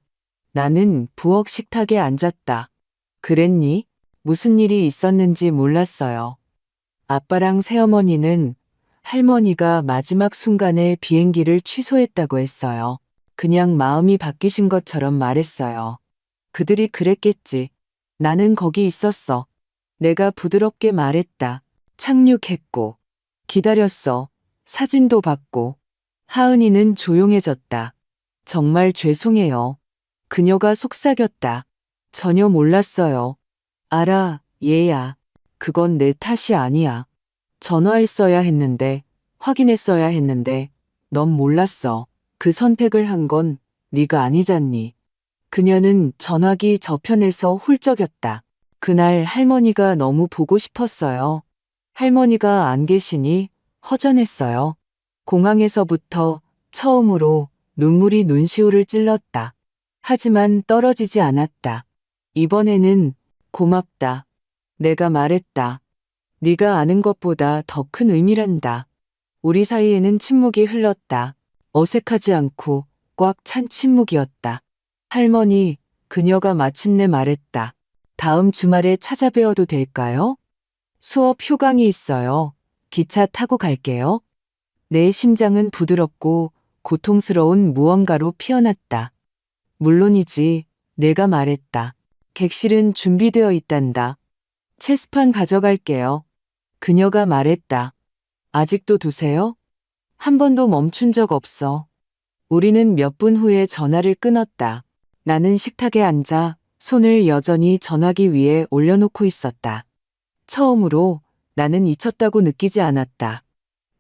나는 부엌 식탁에 앉았다. 그랬니? 무슨 일이 있었는지 몰랐어요. 아빠랑 새어머니는 할머니가 마지막 순간에 비행기를 취소했다고 했어요. 그냥 마음이 바뀌신 것처럼 말했어요. 그들이 그랬겠지. 나는 거기 있었어. 내가 부드럽게 말했다. 착륙했고. 기다렸어. 사진도 받고. 하은이는 조용해졌다. 정말 죄송해요. 그녀가 속삭였다. 전혀 몰랐어요. 알아, 얘야. 그건 내 탓이 아니야. 전화했어야 했는데, 확인했어야 했는데, 넌 몰랐어. 그 선택을 한 건 네가 아니잖니. 그녀는 전화기 저편에서 훌쩍였다. 그날 할머니가 너무 보고 싶었어요. 할머니가 안 계시니 허전했어요. 공항에서부터 처음으로 눈물이 눈시울을 찔렀다. 하지만 떨어지지 않았다. 이번에는 고맙다. 내가 말했다. 네가 아는 것보다 더 큰 의미란다. 우리 사이에는 침묵이 흘렀다. 어색하지 않고 꽉 찬 침묵이었다. 할머니, 그녀가 마침내 말했다. 다음 주말에 찾아뵈어도 될까요? 수업 휴강이 있어요. 기차 타고 갈게요. 내 심장은 부드럽고 고통스러운 무언가로 피어났다. 물론이지, 내가 말했다. 객실은 준비되어 있단다. 체스판 가져갈게요. 그녀가 말했다. 아직도 두세요? 한 번도 멈춘 적 없어. 우리는 몇 분 후에 전화를 끊었다. 나는 식탁에 앉아 손을 여전히 전화기 위에 올려놓고 있었다. 처음으로 나는 잊혔다고 느끼지 않았다.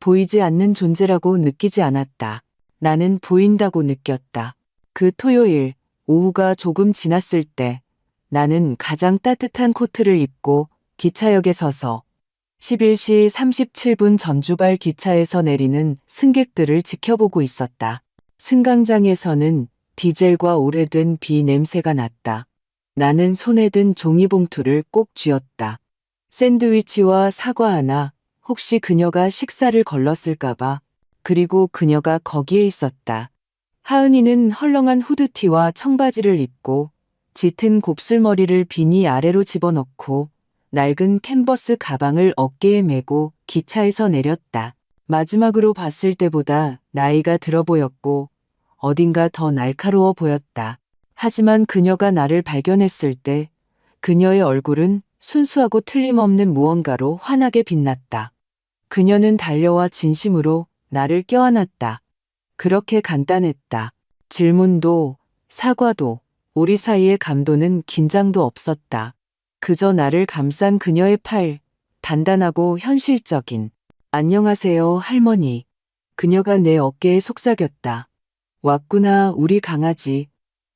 보이지 않는 존재라고 느끼지 않았다. 나는 보인다고 느꼈다. 그 토요일 오후가 조금 지났을 때 나는 가장 따뜻한 코트를 입고 기차역에 서서 11시 37분 전주발 기차에서 내리는 승객들을 지켜보고 있었다. 승강장에서는 디젤과 오래된 비 냄새가 났다. 나는 손에 든 종이봉투를 꼭 쥐었다. 샌드위치와 사과 하나, 혹시 그녀가 식사를 걸렀을까봐. 그리고 그녀가 거기에 있었다. 하은이는 헐렁한 후드티와 청바지를 입고 짙은 곱슬머리를 비니 아래로 집어넣고 낡은 캔버스 가방을 어깨에 메고 기차에서 내렸다. 마지막으로 봤을 때보다 나이가 들어 보였고 어딘가 더 날카로워 보였다. 하지만 그녀가 나를 발견했을 때 그녀의 얼굴은 순수하고 틀림없는 무언가로 환하게 빛났다. 그녀는 달려와 진심으로 나를 껴안았다. 그렇게 간단했다. 질문도 사과도 우리 사이의 감도는 긴장도 없었다. 그저 나를 감싼 그녀의 팔, 단단하고 현실적인. 안녕하세요, 할머니. 그녀가 내 어깨에 속삭였다. 왔구나, 우리 강아지.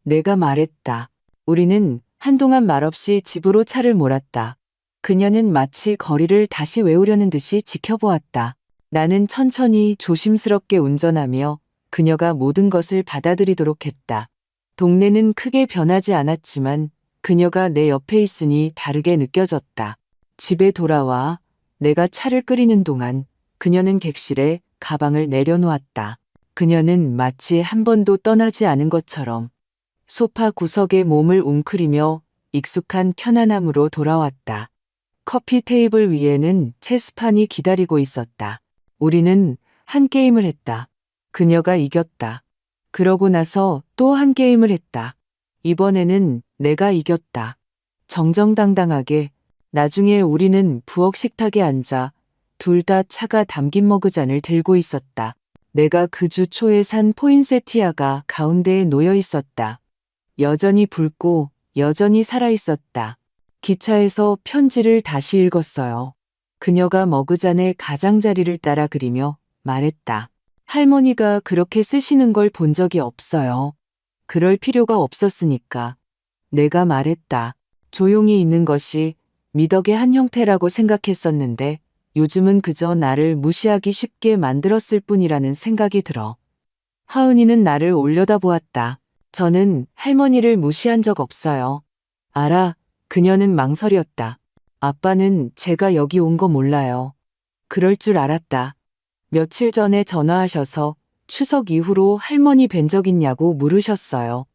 내가 말했다. 우리는 한동안 말없이 집으로 차를 몰았다. 그녀는 마치 거리를 다시 외우려는 듯이 지켜보았다. 나는 천천히 조심스럽게 운전하며 그녀가 모든 것을 받아들이도록 했다. 동네는 크게 변하지 않았지만 그녀가 내 옆에 있으니 다르게 느껴졌다. 집에 돌아와 내가 차를 끓이는 동안 그녀는 객실에 가방을 내려놓았다. 그녀는 마치 한 번도 떠나지 않은 것처럼 소파 구석에 몸을 웅크리며 익숙한 편안함으로 돌아왔다. 커피 테이블 위에는 체스판이 기다리고 있었다. 우리는 한 게임을 했다. 그녀가 이겼다. 그러고 나서 또 한 게임을 했다. 이번에는 내가 이겼다. 정정당당하게. 나중에 우리는 부엌 식탁에 앉아 둘 다 차가 담긴 머그잔을 들고 있었다. 내가 그 주 초에 산 포인세티아가 가운데에 놓여 있었다. 여전히 붉고 여전히 살아있었다. 기차에서 편지를 다시 읽었어요. 그녀가 머그잔의 가장자리를 따라 그리며 말했다. 할머니가 그렇게 쓰시는 걸 본 적이 없어요. 그럴 필요가 없었으니까. 내가 말했다. 조용히 있는 것이 미덕의 한 형태라고 생각했었는데 요즘은 그저 나를 무시하기 쉽게 만들었을 뿐이라는 생각이 들어. 하은이는 나를 올려다보았다. 저는 할머니를 무시한 적 없어요. 알아. 그녀는 망설였다. 아빠는 제가 여기 온 거 몰라요. 그럴 줄 알았다. 며칠 전에 전화하셔서 추석 이후로 할머니 뵌 적 있냐고 물으셨어요.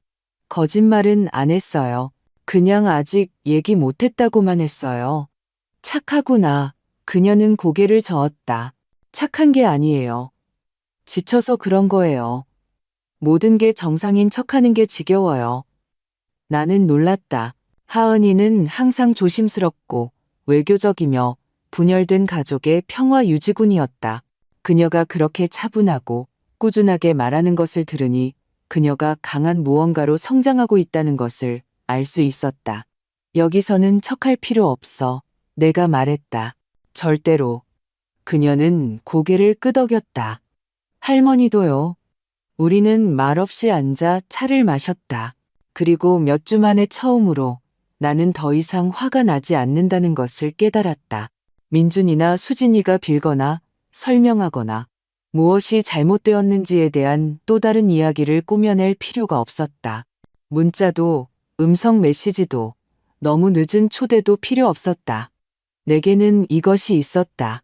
거짓말은 안 했어요. 그냥 아직 얘기 못했다고만 했어요. 착하구나. 그녀는 고개를 저었다. 착한 게 아니에요. 지쳐서 그런 거예요. 모든 게 정상인 척하는 게 지겨워요. 나는 놀랐다. 하은이는 항상 조심스럽고 외교적이며 분열된 가족의 평화 유지군이었다. 그녀가 그렇게 차분하고 꾸준하게 말하는 것을 들으니 그녀가 강한 무언가로 성장하고 있다는 것을 알 수 있었다. 여기서는 척할 필요 없어. 내가 말했다. 절대로. 그녀는 고개를 끄덕였다. 할머니도요. 우리는 말없이 앉아 차를 마셨다. 그리고 몇 주 만에 처음으로 나는 더 이상 화가 나지 않는다는 것을 깨달았다. 민준이나 수진이가 빌거나 설명하거나 무엇이 잘못되었는지에 대한 또 다른 이야기를 꾸며낼 필요가 없었다. 문자도 음성 메시지도 너무 늦은 초대도 필요 없었다. 내게는 이것이 있었다.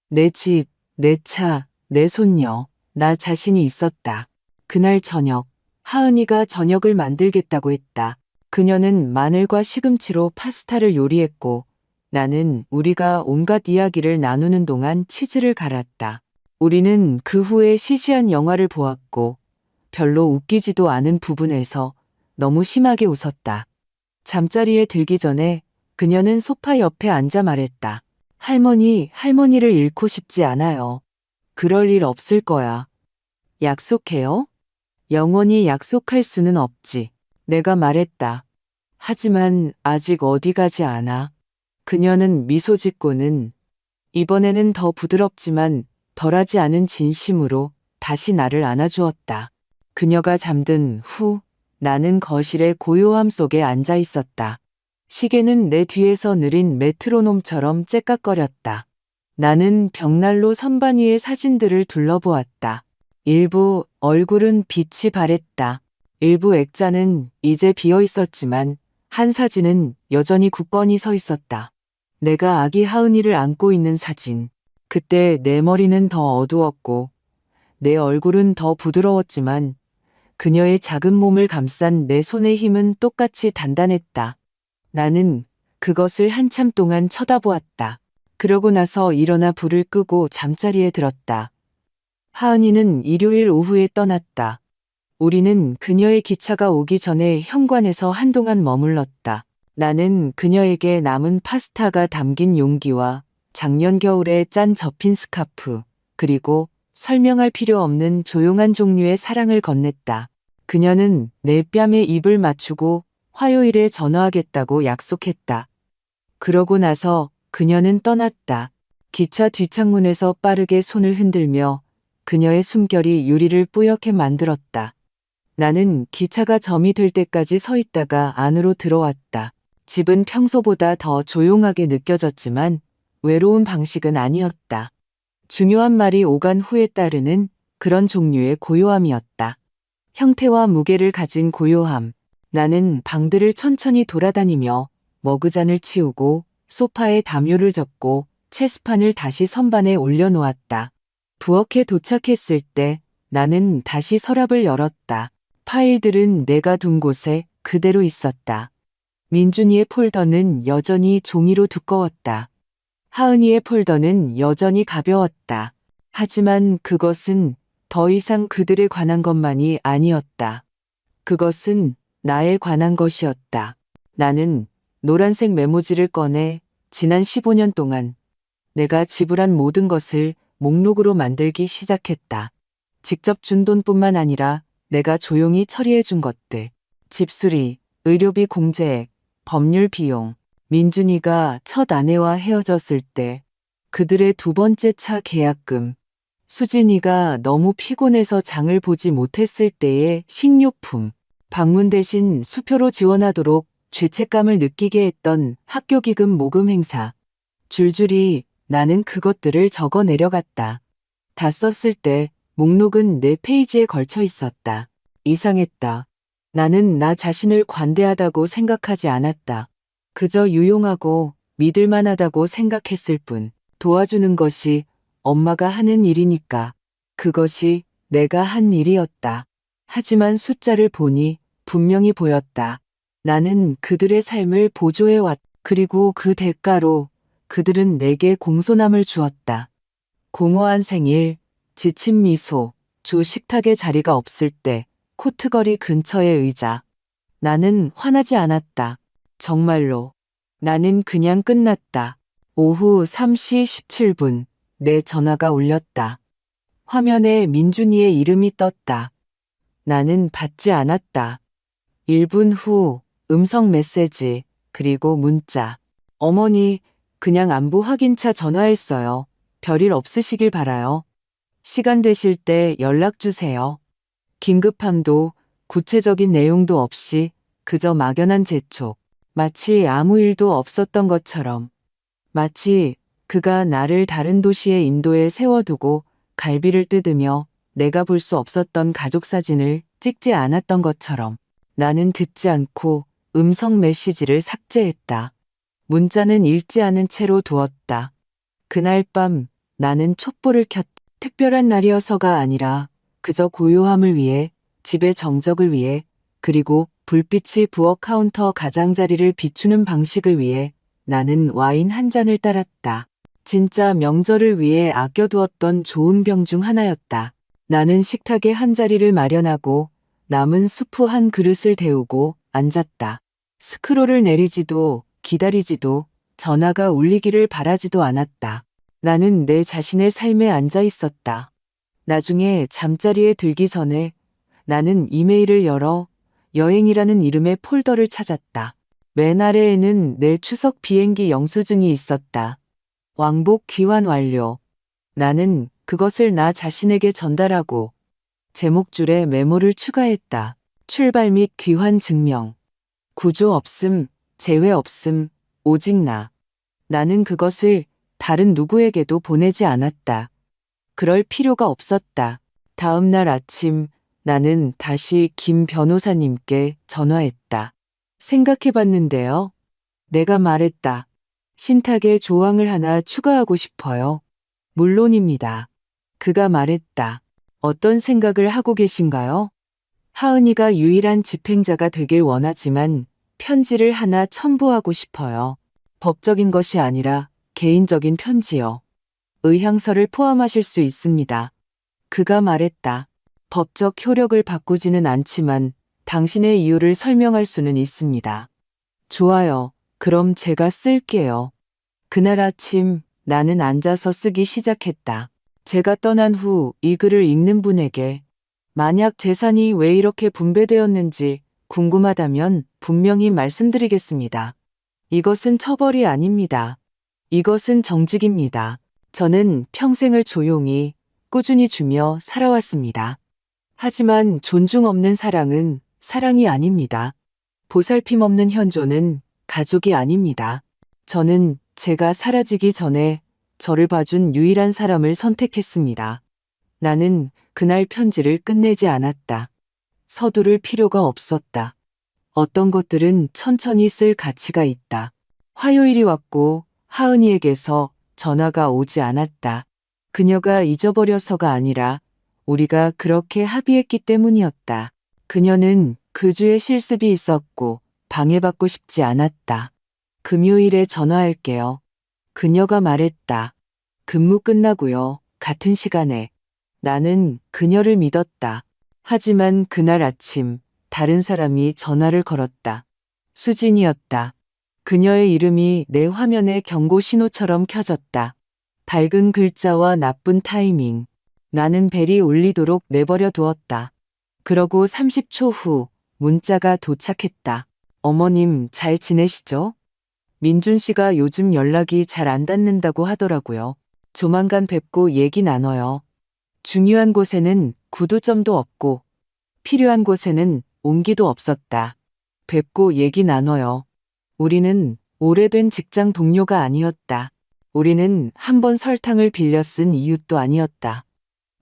내 집, 내 차, 내 손녀, 나 자신이 있었다. 그날 저녁, 하은이가 저녁을 만들겠다고 했다. 그녀는 마늘과 시금치로 파스타를 요리했고 나는 우리가 온갖 이야기를 나누는 동안 치즈를 갈았다. 우리는 그 후에 시시한 영화를 보았고 별로 웃기지도 않은 부분에서 너무 심하게 웃었다. 잠자리에 들기 전에 그녀는 소파 옆에 앉아 말했다. 할머니를 잃고 싶지 않아요. 그럴 일 없을 거야. 약속해요? 영원히 약속할 수는 없지. 내가 말했다. 하지만 아직 어디 가지 않아. 그녀는 미소 짓고는 이번에는 더 부드럽지만 덜하지 않은 진심으로 다시 나를 안아주었다. 그녀가 잠든 후 나는 거실의 고요함 속에 앉아 있었다. 시계는 내 뒤에서 느린 메트로놈처럼 째깍거렸다. 나는 벽난로 선반 위의 사진들을 둘러보았다. 일부 얼굴은 빛이 바랬다. 일부 액자는 이제 비어 있었지만 한 사진은 여전히 굳건히 서 있었다. 내가 아기 하은이를 안고 있는 사진. 그때 내 머리는 더 어두웠고 내 얼굴은 더 부드러웠지만 그녀의 작은 몸을 감싼 내 손의 힘은 똑같이 단단했다. 나는 그것을 한참 동안 쳐다보았다. 그러고 나서 일어나 불을 끄고 잠자리에 들었다. 하은이는 일요일 오후에 떠났다. 우리는 그녀의 기차가 오기 전에 현관에서 한동안 머물렀다. 나는 그녀에게 남은 파스타가 담긴 용기와 작년 겨울에 짠 접힌 스카프, 그리고 설명할 필요 없는 조용한 종류의 사랑을 건넸다. 그녀는 내 뺨에 입을 맞추고 화요일에 전화하겠다고 약속했다. 그러고 나서 그녀는 떠났다. 기차 뒷창문에서 빠르게 손을 흔들며 그녀의 숨결이 유리를 뿌옇게 만들었다. 나는 기차가 점이 될 때까지 서 있다가 안으로 들어왔다. 집은 평소보다 더 조용하게 느껴졌지만 외로운 방식은 아니었다. 중요한 말이 오간 후에 따르는 그런 종류의 고요함이었다. 형태와 무게를 가진 고요함. 나는 방들을 천천히 돌아다니며 머그잔을 치우고 소파에 담요를 접고 체스판을 다시 선반에 올려놓았다. 부엌에 도착했을 때 나는 다시 서랍을 열었다. 파일들은 내가 둔 곳에 그대로 있었다. 민준이의 폴더는 여전히 종이로 두꺼웠다. 하은이의 폴더는 여전히 가벼웠다. 하지만 그것은 더 이상 그들에 관한 것만이 아니었다. 그것은 나에 관한 것이었다. 나는 노란색 메모지를 꺼내 지난 15년 동안 내가 지불한 모든 것을 목록으로 만들기 시작했다. 직접 준 돈뿐만 아니라 내가 조용히 처리해 준 것들. 집수리, 의료비 공제액, 법률 비용. 민준이가 첫 아내와 헤어졌을 때 그들의 두 번째 차 계약금. 수진이가 너무 피곤해서 장을 보지 못했을 때의 식료품. 방문 대신 수표로 지원하도록 죄책감을 느끼게 했던 학교 기금 모금 행사. 줄줄이 나는 그것들을 적어 내려갔다. 다 썼을 때 목록은 4페이지에 걸쳐 있었다. 이상했다. 나는 나 자신을 관대하다고 생각하지 않았다. 그저 유용하고 믿을만하다고 생각했을 뿐. 도와주는 것이 엄마가 하는 일이니까. 그것이 내가 한 일이었다. 하지만 숫자를 보니 분명히 보였다. 나는 그들의 삶을 보조해왔. 그리고 그 대가로 그들은 내게 공손함을 주었다. 공허한 생일, 지친 미소, 주 식탁에 자리가 없을 때 코트거리 근처의 의자. 나는 화나지 않았다. 정말로. 나는 그냥 끝났다. 오후 3시 17분 내 전화가 울렸다. 화면에 민준이의 이름이 떴다. 나는 받지 않았다. 1분 후 음성 메시지 그리고 문자. 어머니, 그냥 안부 확인차 전화했어요. 별일 없으시길 바라요. 시간 되실 때 연락 주세요. 긴급함도 구체적인 내용도 없이 그저 막연한 재촉. 마치 아무 일도 없었던 것처럼. 마치 그가 나를 다른 도시의 인도에 세워두고 갈비를 뜯으며 내가 볼 수 없었던 가족 사진을 찍지 않았던 것처럼. 나는 듣지 않고 음성 메시지를 삭제했다. 문자는 읽지 않은 채로 두었다. 그날 밤 나는 촛불을 켰다. 특별한 날이어서가 아니라 그저 고요함을 위해, 집의 정적을 위해, 그리고 불빛이 부엌 카운터 가장자리를 비추는 방식을 위해 나는 와인 한 잔을 따랐다. 진짜 명절을 위해 아껴두었던 좋은 병 중 하나였다. 나는 식탁에 한 자리를 마련하고 남은 수프 한 그릇을 데우고 앉았다. 스크롤을 내리지도 기다리지도 전화가 울리기를 바라지도 않았다. 나는 내 자신의 삶에 앉아 있었다. 나중에 잠자리에 들기 전에 나는 이메일을 열어 여행이라는 이름의 폴더를 찾았다. 맨 아래에는 내 추석 비행기 영수증이 있었다. 왕복 귀환 완료. 나는 그것을 나 자신에게 전달하고 제목줄에 메모를 추가했다. 출발 및 귀환 증명. 구조 없음, 재회 없음, 오직 나. 나는 그것을 다른 누구에게도 보내지 않았다. 그럴 필요가 없었다. 다음 날 아침 나는 다시 김 변호사님께 전화했다. 생각해봤는데요. 내가 말했다. 신탁에 조항을 하나 추가하고 싶어요. 물론입니다. 그가 말했다. 어떤 생각을 하고 계신가요? 하은이가 유일한 집행자가 되길 원하지만 편지를 하나 첨부하고 싶어요. 법적인 것이 아니라 개인적인 편지요. 의향서를 포함하실 수 있습니다. 그가 말했다. 법적 효력을 바꾸지는 않지만 당신의 이유를 설명할 수는 있습니다. 좋아요. 그럼 제가 쓸게요. 그날 아침 나는 앉아서 쓰기 시작했다. 제가 떠난 후 이 글을 읽는 분에게 만약 재산이 왜 이렇게 분배되었는지 궁금하다면 분명히 말씀드리겠습니다. 이것은 처벌이 아닙니다. 이것은 정직입니다. 저는 평생을 조용히 꾸준히 주며 살아왔습니다. 하지만 존중 없는 사랑은 사랑이 아닙니다. 보살핌 없는 현존은 가족이 아닙니다. 저는 제가 사라지기 전에 저를 봐준 유일한 사람을 선택했습니다. 나는 그날 편지를 끝내지 않았다. 서두를 필요가 없었다. 어떤 것들은 천천히 쓸 가치가 있다. 화요일이 왔고 하은이에게서 전화가 오지 않았다. 그녀가 잊어버려서가 아니라 우리가 그렇게 합의했기 때문이었다. 그녀는 그 주에 실습이 있었고 방해받고 싶지 않았다. 금요일에 전화할게요. 그녀가 말했다. 근무 끝나고요. 같은 시간에. 나는 그녀를 믿었다. 하지만 그날 아침 다른 사람이 전화를 걸었다. 수진이었다. 그녀의 이름이 내 화면에 경고 신호처럼 켜졌다. 밝은 글자와 나쁜 타이밍. 나는 벨이 울리도록 내버려 두었다. 그러고 30초 후 문자가 도착했다. 어머님 잘 지내시죠? 민준 씨가 요즘 연락이 잘 안 닿는다고 하더라고요. 조만간 뵙고 얘기 나눠요. 중요한 곳에는 구두점도 없고 필요한 곳에는 온기도 없었다. 뵙고 얘기 나눠요. 우리는 오래된 직장 동료가 아니었다. 우리는 한 번 설탕을 빌려 쓴 이웃도 아니었다.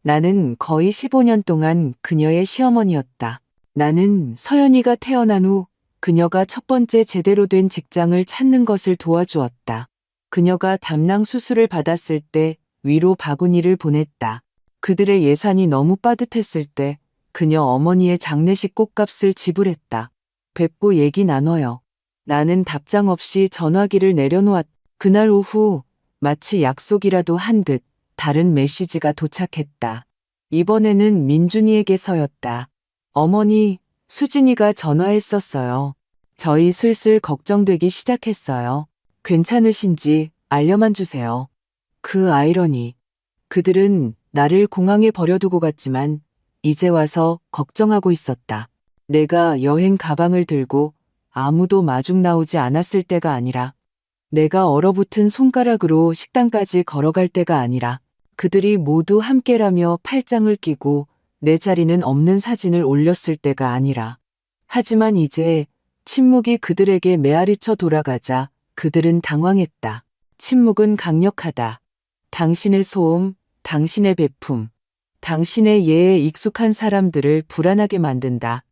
나는 거의 15년 동안 그녀의 시어머니였다. 나는 서연이가 태어난 후 그녀가 첫 번째 제대로 된 직장을 찾는 것을 도와주었다. 그녀가 담낭 수술을 받았을 때 위로 바구니를 보냈다. 그들의 예산이 너무 빠듯했을 때 그녀 어머니의 장례식 꽃값을 지불했다. 뵙고 얘기 나눠요. 나는 답장 없이 전화기를 내려놓았다. 그날 오후 마치 약속이라도 한 듯 다른 메시지가 도착했다. 이번에는 민준이에게서였다. 어머니, 수진이가 전화했었어요. 저희 슬슬 걱정되기 시작했어요. 괜찮으신지 알려만 주세요. 그 아이러니. 그들은 나를 공항에 버려두고 갔지만 이제 와서 걱정하고 있었다. 내가 여행 가방을 들고 아무도 마중 나오지 않았을 때가 아니라 내가 얼어붙은 손가락으로 식당까지 걸어갈 때가 아니라 그들이 모두 함께라며 팔짱을 끼고 내 자리는 없는 사진을 올렸을 때가 아니라 하지만 이제 침묵이 그들에게 메아리쳐 돌아가자 그들은 당황했다. 침묵은 강력하다. 당신의 소음, 당신의 베품, 당신의 예에 익숙한 사람들을 불안하게 만든다.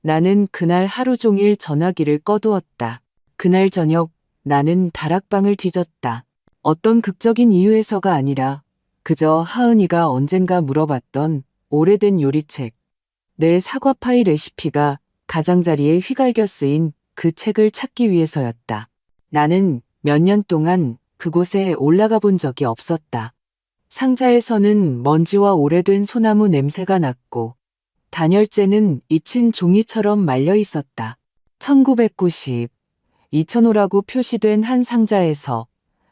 나는 그날 하루 종일 전화기를 꺼두었다. 그날 저녁 나는 다락방을 뒤졌다. 어떤 극적인 이유에서가 아니라 그저 하은이가 언젠가 물어봤던 오래된 요리책. 내 사과파이 레시피가 가장자리에 휘갈겨 쓰인 그 책을 찾기 위해서였다. 나는 몇 년 동안 그곳에 올라가 본 적이 없었다. 상자에서는 먼지와 오래된 소나무 냄새가 났고 단열재는 잊힌 종이처럼 말려 있었다. 1990, 2005라고 표시된 한 상자에서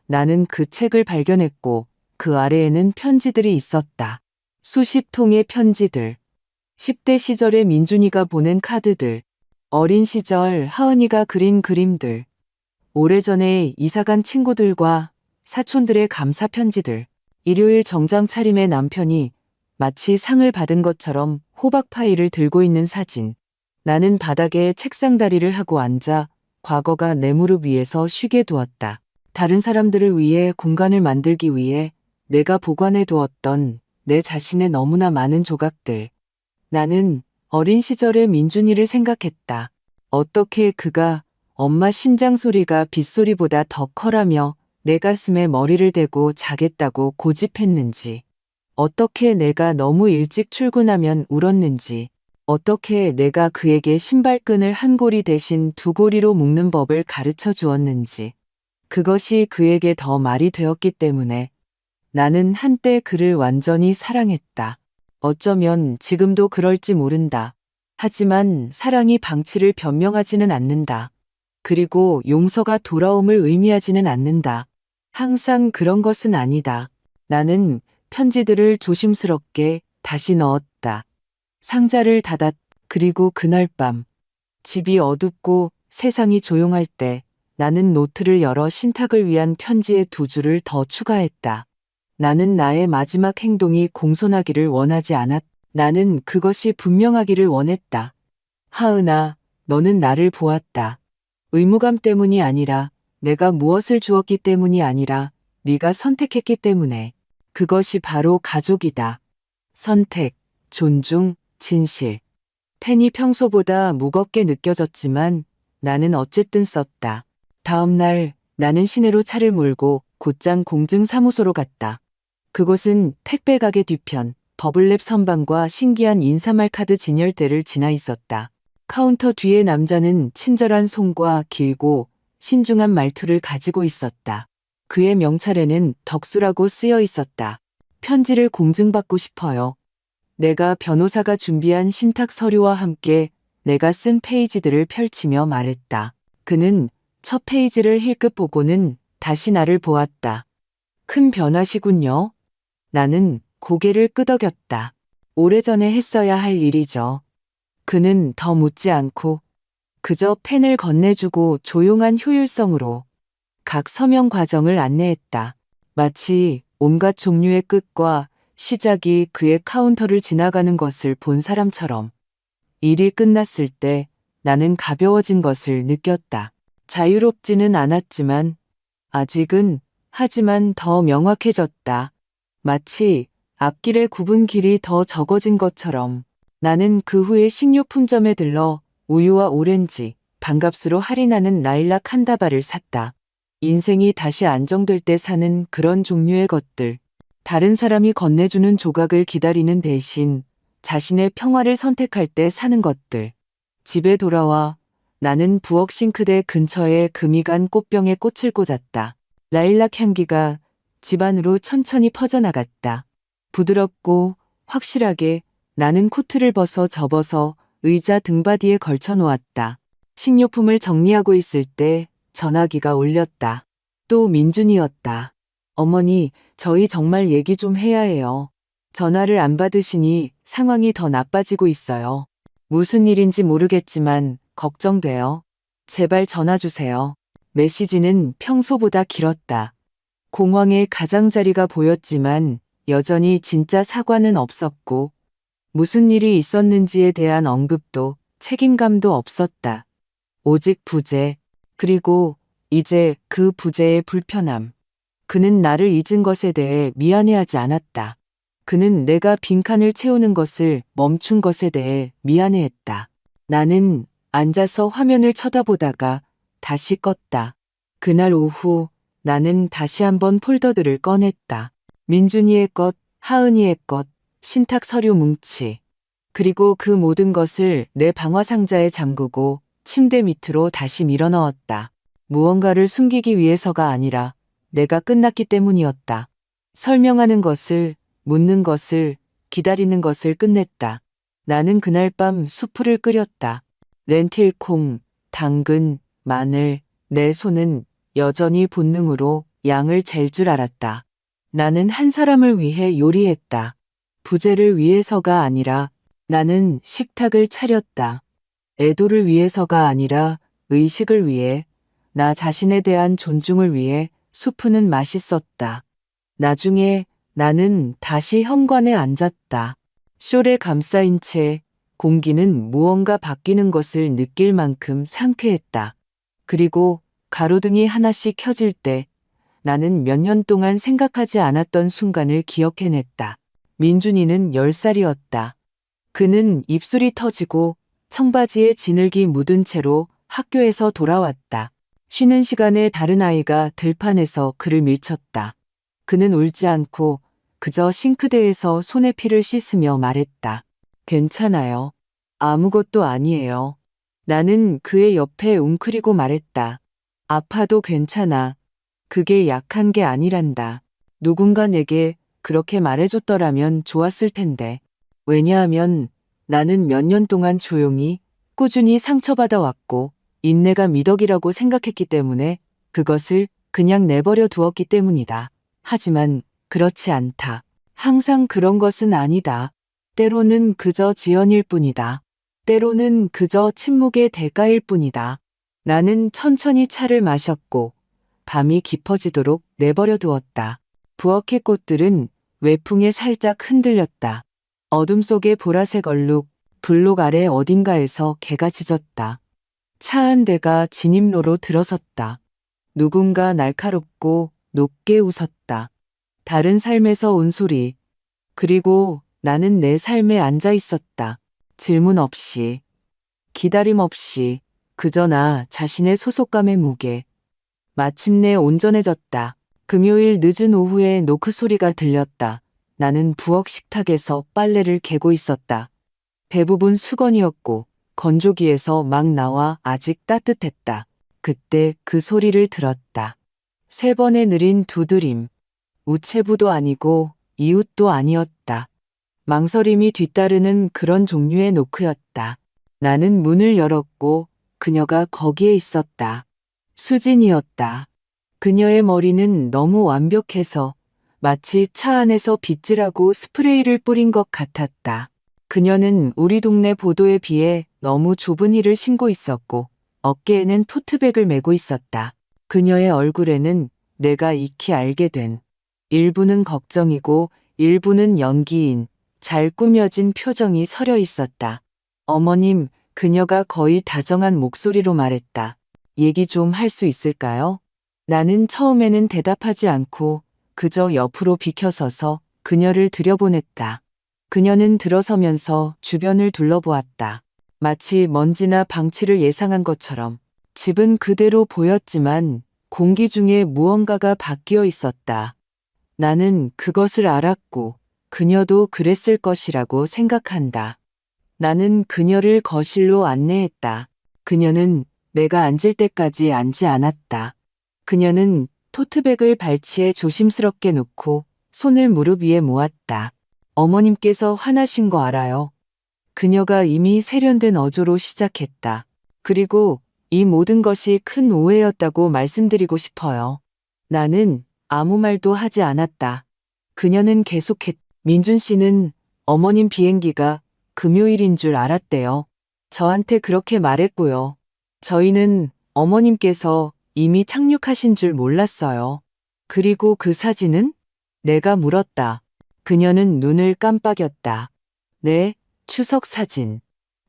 나는 그 책을 발견했고 그 아래에는 편지들이 있었다. 수십 통의 편지들. 10대 시절의 민준이가 보낸 카드들. 어린 시절 하은이가 그린 그림들. 오래전에 이사간 친구들과 사촌들의 감사 편지들. 일요일 정장 차림의 남편이 마치 상을 받은 것처럼 호박 파이를 들고 있는 사진. 나는 바닥에 책상 다리를 하고 앉아 과거가 내 무릎 위에서 쉬게 두었다. 다른 사람들을 위해 공간을 만들기 위해 내가 보관해 두었던 내 자신의 너무나 많은 조각들. 나는 어린 시절의 민준이를 생각했다. 어떻게 그가 엄마 심장 소리가 빗소리보다 더 커라며 내 가슴에 머리를 대고 자겠다고 고집했는지. 어떻게 내가 너무 일찍 출근하면 울었는지. 어떻게 내가 그에게 신발끈을 한 고리 대신 두 고리로 묶는 법을 가르쳐 주었는지. 그것이 그에게 더 말이 되었기 때문에 나는 한때 그를 완전히 사랑했다. 어쩌면 지금도 그럴지 모른다. 하지만 사랑이 방치를 변명하지는 않는다. 그리고 용서가 돌아옴을 의미하지는 않는다. 항상 그런 것은 아니다. 나는 편지들을 조심스럽게 다시 넣었다. 상자를 닫았. 그리고 그날 밤 집이 어둡고 세상이 조용할 때 나는 노트를 열어 신탁을 위한 편지의 두 줄을 더 추가했다. 나는 나의 마지막 행동이 공손하기를 원하지 않았. 나는 그것이 분명하기를 원했다. 하은아, 너는 나를 보았다. 의무감 때문이 아니라 내가 무엇을 주었기 때문이 아니라 네가 선택했기 때문에. 그것이 바로 가족이다. 선택, 존중, 진실. 펜이 평소보다 무겁게 느껴졌지만 나는 어쨌든 썼다. 다음 날 나는 시내로 차를 몰고 곧장 공증사무소로 갔다. 그곳은 택배 가게 뒤편, 버블랩 선반과 신기한 인사말 카드 진열대를 지나 있었다. 카운터 뒤에 남자는 친절한 손과 길고 신중한 말투를 가지고 있었다. 그의 명찰에는 덕수라고 쓰여 있었다. 편지를 공증받고 싶어요. 내가 변호사가 준비한 신탁 서류와 함께 내가 쓴 페이지들을 펼치며 말했다. 그는 첫 페이지를 힐끗 보고는 다시 나를 보았다. 큰 변화시군요. 나는 고개를 끄덕였다. 오래전에 했어야 할 일이죠. 그는 더 묻지 않고 그저 펜을 건네주고 조용한 효율성으로 각 서명 과정을 안내했다. 마치 온갖 종류의 끝과 시작이 그의 카운터를 지나가는 것을 본 사람처럼. 일이 끝났을 때 나는 가벼워진 것을 느꼈다. 자유롭지는 않았지만 아직은 하지만 더 명확해졌다. 마치 앞길의 굽은 길이 더 적어진 것처럼. 나는 그 후에 식료품점에 들러 우유와 오렌지, 반값으로 할인하는 라일락 한 다발을 샀다. 인생이 다시 안정될 때 사는 그런 종류의 것들. 다른 사람이 건네주는 조각을 기다리는 대신 자신의 평화를 선택할 때 사는 것들. 집에 돌아와 나는 부엌 싱크대 근처에 금이 간 꽃병에 꽃을 꽂았다. 라일락 향기가 집안으로 천천히 퍼져나갔다. 부드럽고 확실하게 나는 코트를 벗어 접어서 의자 등받이에 걸쳐 놓았다. 식료품을 정리하고 있을 때 전화기가 울렸다. 또 민준이었다. 어머니, 저희 정말 얘기 좀 해야 해요. 전화를 안 받으시니 상황이 더 나빠지고 있어요. 무슨 일인지 모르겠지만 걱정돼요. 제발 전화 주세요. 메시지는 평소보다 길었다. 공황의 가장자리가 보였지만 여전히 진짜 사과는 없었고 무슨 일이 있었는지에 대한 언급도 책임감도 없었다. 오직 부재, 그리고 이제 그 부재의 불편함. 그는 나를 잊은 것에 대해 미안해하지 않았다. 그는 내가 빈칸을 채우는 것을 멈춘 것에 대해 미안해했다. 나는 앉아서 화면을 쳐다보다가 다시 껐다. 그날 오후 나는 다시 한번 폴더들을 꺼냈다. 민준이의 것, 하은이의 것, 신탁 서류 뭉치. 그리고 그 모든 것을 내 방화 상자에 잠그고 침대 밑으로 다시 밀어넣었다. 무언가를 숨기기 위해서가 아니라 내가 끝났기 때문이었다. 설명하는 것을, 묻는 것을, 기다리는 것을 끝냈다. 나는 그날 밤 수프를 끓였다. 렌틸콩, 당근, 마늘, 내 손은 여전히 본능으로 양을 잴 줄 알았다. 나는 한 사람을 위해 요리했다. 부재를 위해서가 아니라 나는 식탁을 차렸다. 애도를 위해서가 아니라 의식을 위해, 나 자신에 대한 존중을 위해 수프는 맛있었다. 나중에 나는 다시 현관에 앉았다. 숄에 감싸인 채 공기는 무언가 바뀌는 것을 느낄 만큼 상쾌했다. 그리고 가로등이 하나씩 켜질 때 나는 몇 년 동안 생각하지 않았던 순간을 기억해냈다. 민준이는 10살이었다. 그는 입술이 터지고 청바지에 진흙이 묻은 채로 학교에서 돌아왔다. 쉬는 시간에 다른 아이가 들판에서 그를 밀쳤다. 그는 울지 않고 그저 싱크대에서 손에 피를 씻으며 말했다. 괜찮아요. 아무것도 아니에요. 나는 그의 옆에 웅크리고 말했다. 아파도 괜찮아. 그게 약한 게 아니란다. 누군가 내게 그렇게 말해줬더라면 좋았을 텐데. 왜냐하면 나는 몇 년 동안 조용히 꾸준히 상처받아 왔고 인내가 미덕이라고 생각했기 때문에 그것을 그냥 내버려 두었기 때문이다. 하지만 그렇지 않다. 항상 그런 것은 아니다. 때로는 그저 지연일 뿐이다. 때로는 그저 침묵의 대가일 뿐이다. 나는 천천히 차를 마셨고 밤이 깊어지도록 내버려 두었다. 부엌의 꽃들은 외풍에 살짝 흔들렸다. 어둠 속의 보라색 얼룩, 블록 아래 어딘가에서 개가 짖었다. 차 한 대가 진입로로 들어섰다. 누군가 날카롭고 높게 웃었다. 다른 삶에서 온 소리. 그리고 나는 내 삶에 앉아 있었다. 질문 없이, 기다림 없이, 그저 나 자신의 소속감의 무게. 마침내 온전해졌다. 금요일 늦은 오후에 노크 소리가 들렸다. 나는 부엌 식탁에서 빨래를 개고 있었다. 대부분 수건이었고 건조기에서 막 나와 아직 따뜻했다. 그때 그 소리를 들었다. 3번의 느린 두드림. 우체부도 아니고 이웃도 아니었다. 망설임이 뒤따르는 그런 종류의 노크였다. 나는 문을 열었고 그녀가 거기에 있었다. 수진이었다. 그녀의 머리는 너무 완벽해서 마치 차 안에서 빗질하고 스프레이를 뿌린 것 같았다. 그녀는 우리 동네 보도에 비해 너무 좁은 힐을 신고 있었고 어깨에는 토트백을 메고 있었다. 그녀의 얼굴에는 내가 익히 알게 된 일부는 걱정이고 일부는 연기인 잘 꾸며진 표정이 서려 있었다. 어머님, 그녀가 거의 다정한 목소리로 말했다. 얘기 좀 할 수 있을까요? 나는 처음에는 대답하지 않고 그저 옆으로 비켜서서 그녀를 들여보냈다. 그녀는 들어서면서 주변을 둘러보았다. 마치 먼지나 방치를 예상한 것처럼. 집은 그대로 보였지만 공기 중에 무언가가 바뀌어 있었다. 나는 그것을 알았고 그녀도 그랬을 것이라고 생각한다. 나는 그녀를 거실로 안내했다. 그녀는 내가 앉을 때까지 앉지 않았다. 그녀는 토트백을 발치에 조심스럽게 놓고 손을 무릎 위에 모았다. 어머님께서 화나신 거 알아요. 그녀가 이미 세련된 어조로 시작했다. 그리고 이 모든 것이 큰 오해였다고 말씀드리고 싶어요. 나는 아무 말도 하지 않았다. 그녀는 계속했다. 민준 씨는 어머님 비행기가 금요일인 줄 알았대요. 저한테 그렇게 말했고요. 저희는 어머님께서 이미 착륙하신 줄 몰랐어요. 그리고 그 사진은? 내가 물었다. 그녀는 눈을 깜빡였다. 네, 추석 사진.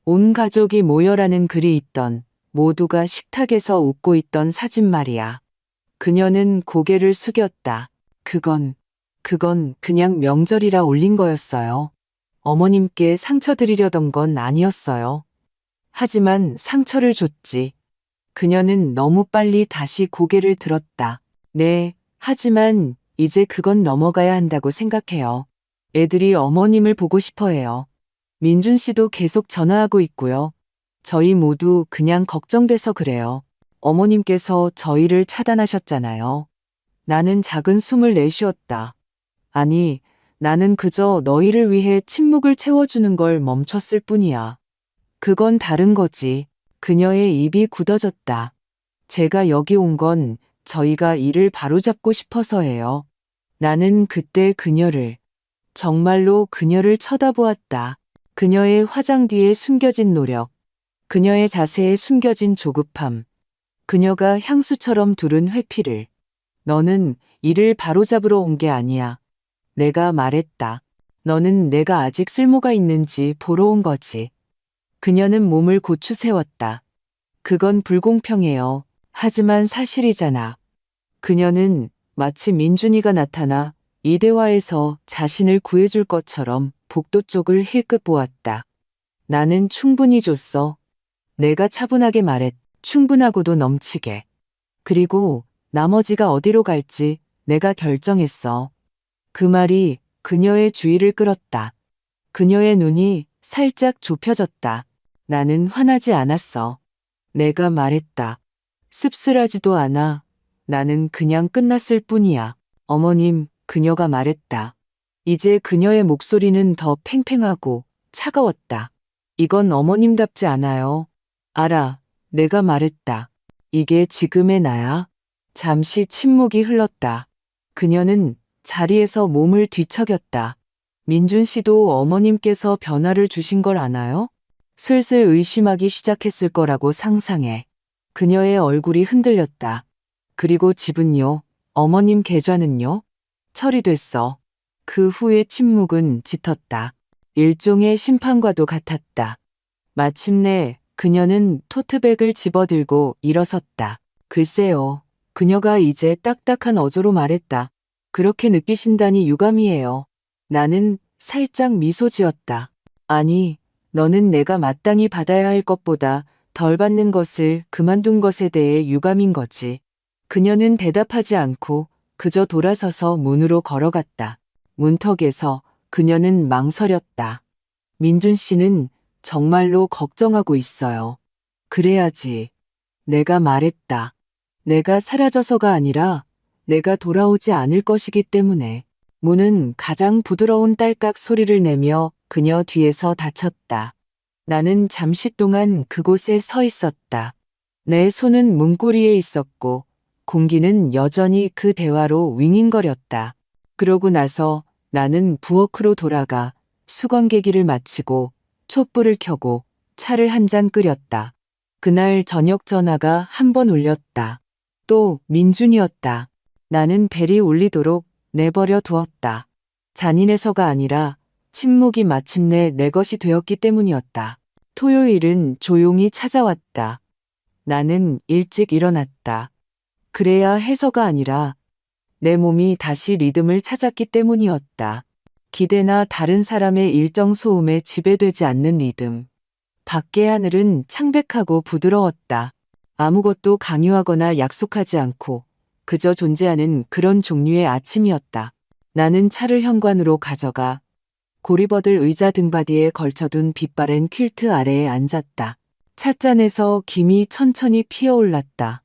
온 가족이 모여라는 글이 있던 모두가 식탁에서 웃고 있던 사진 말이야. 그녀는 고개를 숙였다. 그건 그냥 명절이라 올린 거였어요. 어머님께 상처 드리려던 건 아니었어요. 하지만 상처를 줬지. 그녀는 너무 빨리 다시 고개를 들었다. 네, 하지만 이제 그건 넘어가야 한다고 생각해요. 애들이 어머님을 보고 싶어 해요. 민준 씨도 계속 전화하고 있고요. 저희 모두 그냥 걱정돼서 그래요. 어머님께서 저희를 차단하셨잖아요. 나는 작은 숨을 내쉬었다. 아니, 나는 그저 너희를 위해 침묵을 채워주는 걸 멈췄을 뿐이야. 그건 다른 거지. 그녀의 입이 굳어졌다. 제가 여기 온 건 저희가 일을 바로잡고 싶어서예요. 나는 그때 정말로 그녀를 쳐다보았다. 그녀의 화장 뒤에 숨겨진 노력, 그녀의 자세에 숨겨진 조급함, 그녀가 향수처럼 두른 회피를. 너는 일을 바로잡으러 온 게 아니야. 내가 말했다. 너는 내가 아직 쓸모가 있는지 보러 온 거지. 그녀는 몸을 고추 세웠다. 그건 불공평해요. 하지만 사실이잖아. 그녀는 마치 민준이가 나타나 이 대화에서 자신을 구해줄 것처럼 복도 쪽을 힐끗 보았다. 나는 충분히 줬어. 내가 차분하게 말했. 충분하고도 넘치게. 그리고 나머지가 어디로 갈지 내가 결정했어. 그 말이 그녀의 주의를 끌었다. 그녀의 눈이 살짝 좁혀졌다. 나는 화나지 않았어. 내가 말했다. 씁쓸하지도 않아. 나는 그냥 끝났을 뿐이야. 어머님, 그녀가 말했다. 이제 그녀의 목소리는 더 팽팽하고 차가웠다. 이건 어머님답지 않아요. 알아. 내가 말했다. 이게 지금의 나야. 잠시 침묵이 흘렀다. 그녀는 자리에서 몸을 뒤척였다. 민준 씨도 어머님께서 변화를 주신 걸 아나요? 슬슬 의심하기 시작했을 거라고 상상해. 그녀의 얼굴이 흔들렸다. 그리고 집은요? 어머님 계좌는요? 처리됐어. 그 후의 침묵은 짙었다. 일종의 심판과도 같았다. 마침내 그녀는 토트백을 집어들고 일어섰다. 글쎄요. 그녀가 이제 딱딱한 어조로 말했다. 그렇게 느끼신다니 유감이에요. 나는 살짝 미소 지었다. 아니, 너는 내가 마땅히 받아야 할 것보다 덜 받는 것을 그만둔 것에 대해 유감인 거지. 그녀는 대답하지 않고 그저 돌아서서 문으로 걸어갔다. 문턱에서 그녀는 망설였다. 민준 씨는 정말로 걱정하고 있어요. 그래야지. 내가 말했다. 내가 사라져서가 아니라 내가 돌아오지 않을 것이기 때문에. 문은 가장 부드러운 딸깍 소리를 내며 그녀 뒤에서 닫혔다. 나는 잠시 동안 그곳에 서 있었다. 내 손은 문고리에 있었고 공기는 여전히 그 대화로 윙윙거렸다. 그러고 나서 나는 부엌으로 돌아가 수건개기를 마치고 촛불을 켜고 차를 한 잔 끓였다. 그날 저녁 전화가 한 번 울렸다. 또 민준이었다. 나는 벨이 울리도록 내버려 두었다. 잔인해서가 아니라 침묵이 마침내 내 것이 되었기 때문이었다. 토요일은 조용히 찾아왔다. 나는 일찍 일어났다. 그래야 해서가 아니라 내 몸이 다시 리듬을 찾았기 때문이었다. 기대나 다른 사람의 일정 소음에 지배되지 않는 리듬. 밖의 하늘은 창백하고 부드러웠다. 아무것도 강요하거나 약속하지 않고 그저 존재하는 그런 종류의 아침이었다. 나는 차를 현관으로 가져가 고리버들 의자 등받이에 걸쳐둔 빛바랜 퀼트 아래에 앉았다. 찻잔에서 김이 천천히 피어올랐다.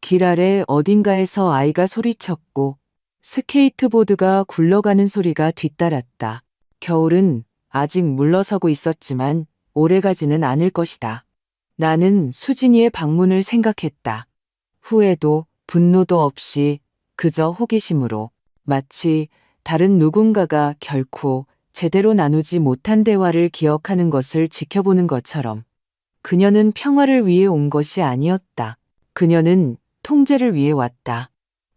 길 아래 어딘가에서 아이가 소리쳤고 스케이트보드가 굴러가는 소리가 뒤따랐다. 겨울은 아직 물러서고 있었지만 오래가지는 않을 것이다. 나는 수진이의 방문을 생각했다. 후회도 분노도 없이 그저 호기심으로 마치 다른 누군가가 결코 제대로 나누지 못한 대화를 기억하는 것을 지켜보는 것처럼. 그녀는 평화를 위해 온 것이 아니었다. 그녀는 통제를 위해 왔다.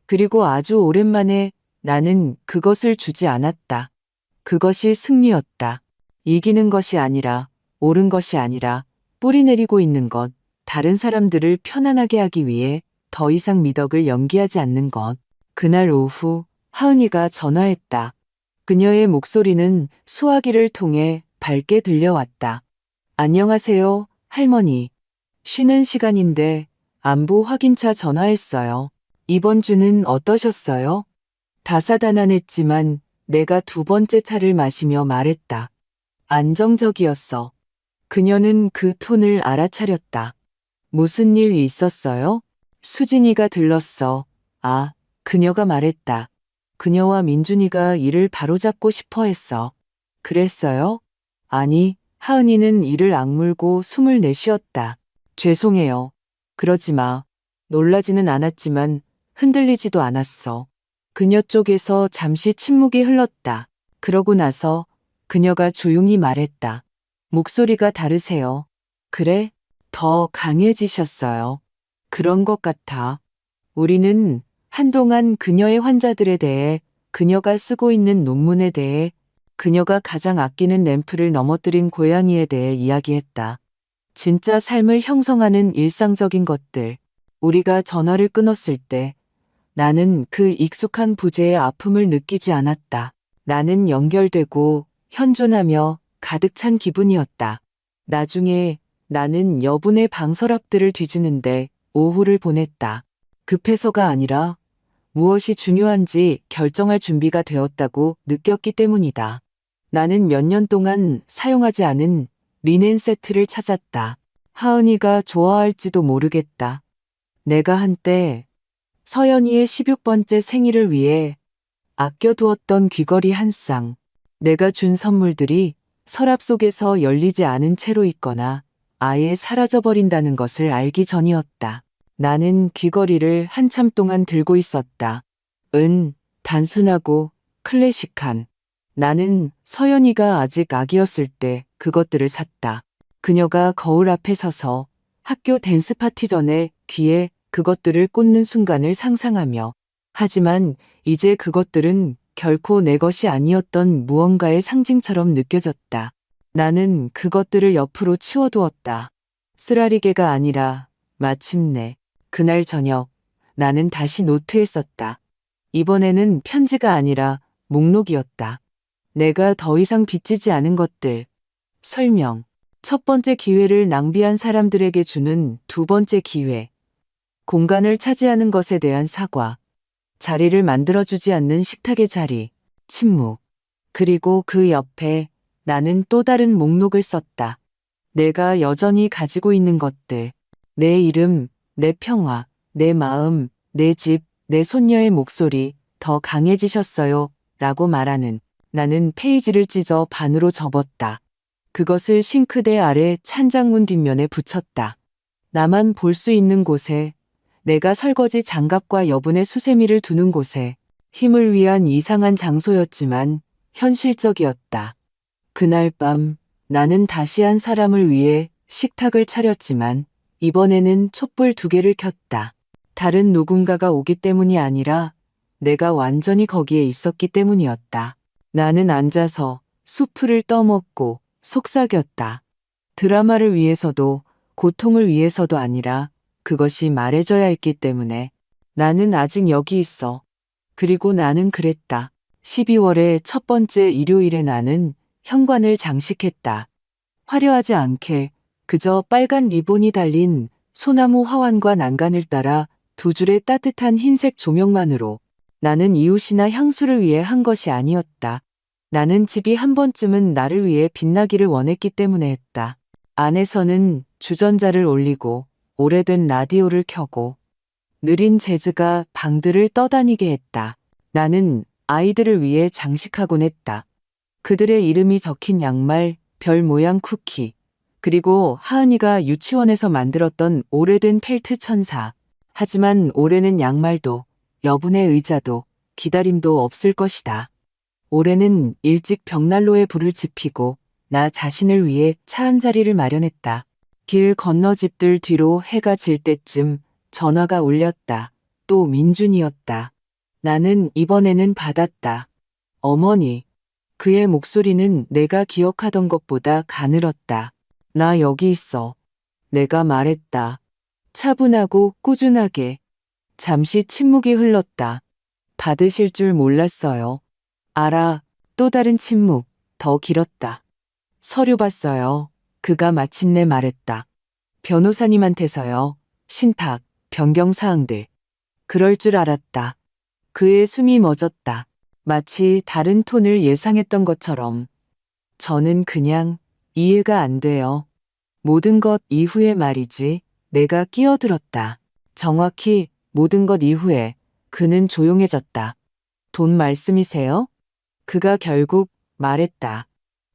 그리고 아주 오랜만에 나는 그것을 주지 않았다. 그것이 승리였다. 이기는 것이 아니라, 옳은 것이 아니라, 뿌리 내리고 있는 것, 다른 사람들을 편안하게 하기 위해 더 이상 미덕을 연기하지 않는 것. 그날 오후 하은이가 전화했다. 그녀의 목소리는 수화기를 통해 밝게 들려왔다. 안녕하세요, 할머니. 쉬는 시간인데 안부 확인차 전화했어요. 이번 주는 어떠셨어요? 다사다난했지만 내가 두 번째 차를 마시며 말했다. 안정적이었어. 그녀는 그 톤을 알아차렸다. 무슨 일 있었어요? 수진이가 들렀어. 아, 그녀가 말했다. 그녀와 민준이가 일을 바로잡고 싶어 했어. 그랬어요? 아니, 하은이는 이를 악물고 숨을 내쉬었다. 죄송해요. 그러지 마. 놀라지는 않았지만 흔들리지도 않았어. 그녀 쪽에서 잠시 침묵이 흘렀다. 그러고 나서 그녀가 조용히 말했다. 목소리가 다르세요. 그래? 더 강해지셨어요. 그런 것 같아. 우리는 한동안 그녀의 환자들에 대해, 그녀가 쓰고 있는 논문에 대해, 그녀가 가장 아끼는 램프를 넘어뜨린 고양이에 대해 이야기했다. 진짜 삶을 형성하는 일상적인 것들. 우리가 전화를 끊었을 때 나는 그 익숙한 부재의 아픔을 느끼지 않았다. 나는 연결되고 현존하며 가득 찬 기분이었다. 나중에 나는 여분의 방서랍들을 뒤지는데 오후를 보냈다. 급해서가 아니라 무엇이 중요한지 결정할 준비가 되었다고 느꼈기 때문이다. 나는 몇 년 동안 사용하지 않은 리넨 세트를 찾았다. 하은이가 좋아할지도 모르겠다. 내가 한때 서연이의 16번째 생일을 위해 아껴두었던 귀걸이 한 쌍. 내가 준 선물들이 서랍 속에서 열리지 않은 채로 있거나 아예 사라져버린다는 것을 알기 전이었다. 나는 귀걸이를 한참 동안 들고 있었다. 단순하고 클래식한. 나는 서연이가 아직 아기였을 때 그것들을 샀다. 그녀가 거울 앞에 서서 학교 댄스 파티 전에 귀에 그것들을 꽂는 순간을 상상하며. 하지만 이제 그것들은 결코 내 것이 아니었던 무언가의 상징처럼 느껴졌다. 나는 그것들을 옆으로 치워두었다. 쓰라리개가 아니라 마침내 그날 저녁 나는 다시 노트에 썼다. 이번에는 편지가 아니라 목록이었다. 내가 더 이상 빚지지 않은 것들. 설명. 첫 번째 기회를 낭비한 사람들에게 주는 두 번째 기회. 공간을 차지하는 것에 대한 사과. 자리를 만들어주지 않는 식탁의 자리. 침묵. 그리고 그 옆에 나는 또 다른 목록을 썼다. 내가 여전히 가지고 있는 것들. 내 이름, 내 평화, 내 마음, 내 집, 내 손녀의 목소리 더 강해지셨어요. 라고 말하는. 나는 페이지를 찢어 반으로 접었다. 그것을 싱크대 아래 찬장문 뒷면에 붙였다. 나만 볼 수 있는 곳에, 내가 설거지 장갑과 여분의 수세미를 두는 곳에, 힘을 위한 이상한 장소였지만 현실적이었다. 그날 밤 나는 다시 한 사람을 위해 식탁을 차렸지만 이번에는 촛불 2개를 켰다. 다른 누군가가 오기 때문이 아니라 내가 완전히 거기에 있었기 때문이었다. 나는 앉아서 수프를 떠먹고 속삭였다. 드라마를 위해서도 고통을 위해서도 아니라 그것이 말해져야 했기 때문에 나는 아직 여기 있어. 그리고 나는 그랬다. 12월의 첫 번째 일요일에 나는 현관을 장식했다. 화려하지 않게 그저 빨간 리본이 달린 소나무 화환과 난간을 따라 2줄의 따뜻한 흰색 조명만으로 나는 이웃이나 향수를 위해 한 것이 아니었다. 나는 집이 한 번쯤은 나를 위해 빛나기를 원했기 때문에 했다. 안에서는 주전자를 올리고 오래된 라디오를 켜고 느린 재즈가 방들을 떠다니게 했다. 나는 아이들을 위해 장식하곤 했다. 그들의 이름이 적힌 양말, 별 모양 쿠키, 그리고 하은이가 유치원에서 만들었던 오래된 펠트 천사. 하지만 올해는 양말도, 여분의 의자도, 기다림도 없을 것이다. 올해는 일찍 벽난로에 불을 지피고 나 자신을 위해 차 한 자리를 마련했다. 길 건너 집들 뒤로 해가 질 때쯤 전화가 울렸다. 또 민준이었다. 나는 이번에는 받았다. 어머니. 그의 목소리는 내가 기억하던 것보다 가늘었다. 나 여기 있어. 내가 말했다. 차분하고 꾸준하게. 잠시 침묵이 흘렀다. 받으실 줄 몰랐어요. 알아. 또 다른 침묵. 더 길었다. 서류 봤어요. 그가 마침내 말했다. 변호사님한테서요. 신탁, 변경사항들. 그럴 줄 알았다. 그의 숨이 멎었다. 마치 다른 톤을 예상했던 것처럼. 저는 그냥 이해가 안 돼요. 모든 것 이후에 말이지. 내가 끼어들었다. 정확히 모든 것 이후에 그는 조용해졌다. 돈 말씀이세요? 그가 결국 말했다.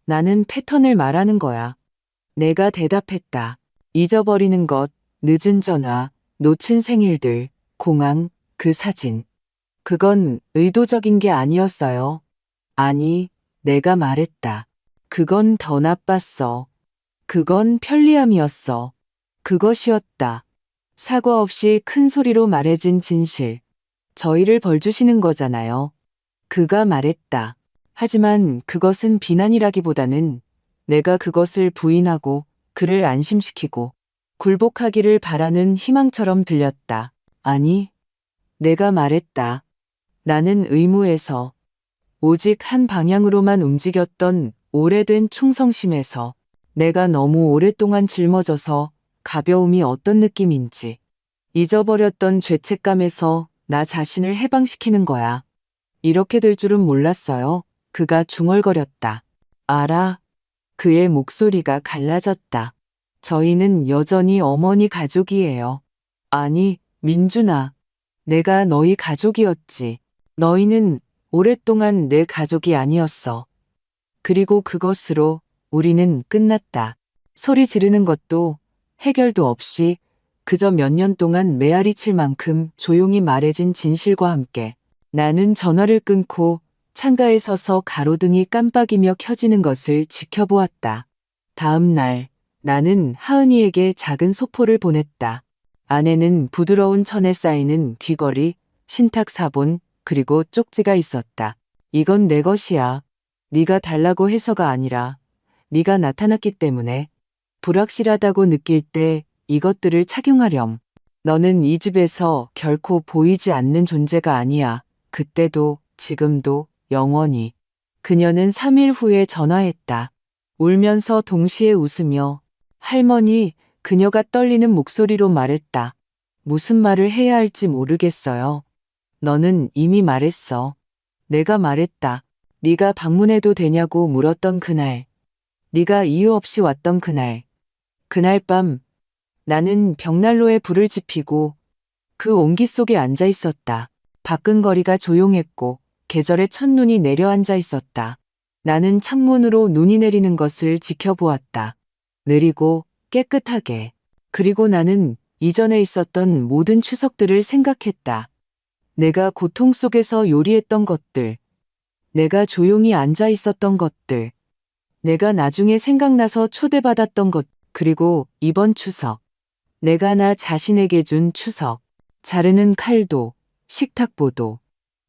나는 패턴을 말하는 거야. 내가 대답했다. 잊어버리는 것, 늦은 전화, 놓친 생일들, 공항, 그 사진. 그건 의도적인 게 아니었어요. 아니, 내가 말했다. 그건 더 나빴어. 그건 편리함이었어. 그것이었다. 사과 없이 큰 소리로 말해진 진실. 저희를 벌주시는 거잖아요. 그가 말했다. 하지만 그것은 비난이라기보다는 내가 그것을 부인하고 그를 안심시키고 굴복하기를 바라는 희망처럼 들렸다. 아니, 내가 말했다. 나는 의무에서 오직 한 방향으로만 움직였던 오래된 충성심에서 내가 너무 오랫동안 짊어져서 가벼움이 어떤 느낌인지 잊어버렸던 죄책감에서 나 자신을 해방시키는 거야. 이렇게 될 줄은 몰랐어요. 그가 중얼거렸다. 알아. 그의 목소리가 갈라졌다. 저희는 여전히 어머니 가족이에요. 아니, 민준아. 내가 너희 가족이었지. 너희는 오랫동안 내 가족이 아니었어. 그리고 그것으로 우리는 끝났다. 소리 지르는 것도 해결도 없이 그저 몇 년 동안 메아리 칠 만큼 조용히 말해진 진실과 함께 나는 전화를 끊고 창가에 서서 가로등이 깜빡이며 켜지는 것을 지켜보았다. 다음 날 나는 하은이에게 작은 소포를 보냈다. 안에는 부드러운 천에 쌓이는 귀걸이, 신탁 사본, 그리고 쪽지가 있었다. 이건 내 것이야. 네가 달라고 해서가 아니라 네가 나타났기 때문에 불확실하다고 느낄 때 이것들을 착용하렴. 너는 이 집에서 결코 보이지 않는 존재가 아니야. 그때도 지금도 영원히. 그녀는 3일 후에 전화했다. 울면서 동시에 웃으며 할머니, 그녀가 떨리는 목소리로 말했다. 무슨 말을 해야 할지 모르겠어요. 너는 이미 말했어. 내가 말했다. 네가 방문해도 되냐고 물었던 그날. 네가 이유 없이 왔던 그날. 그날 밤 나는 벽난로에 불을 지피고 그 온기 속에 앉아 있었다. 밖은 거리가 조용했고 계절의 첫눈이 내려앉아 있었다. 나는 창문으로 눈이 내리는 것을 지켜보았다. 느리고 깨끗하게. 그리고 나는 이전에 있었던 모든 추석들을 생각했다. 내가 고통 속에서 요리했던 것들. 내가 조용히 앉아 있었던 것들. 내가 나중에 생각나서 초대받았던 것. 그리고 이번 추석. 내가 나 자신에게 준 추석. 자르는 칼도, 식탁보도,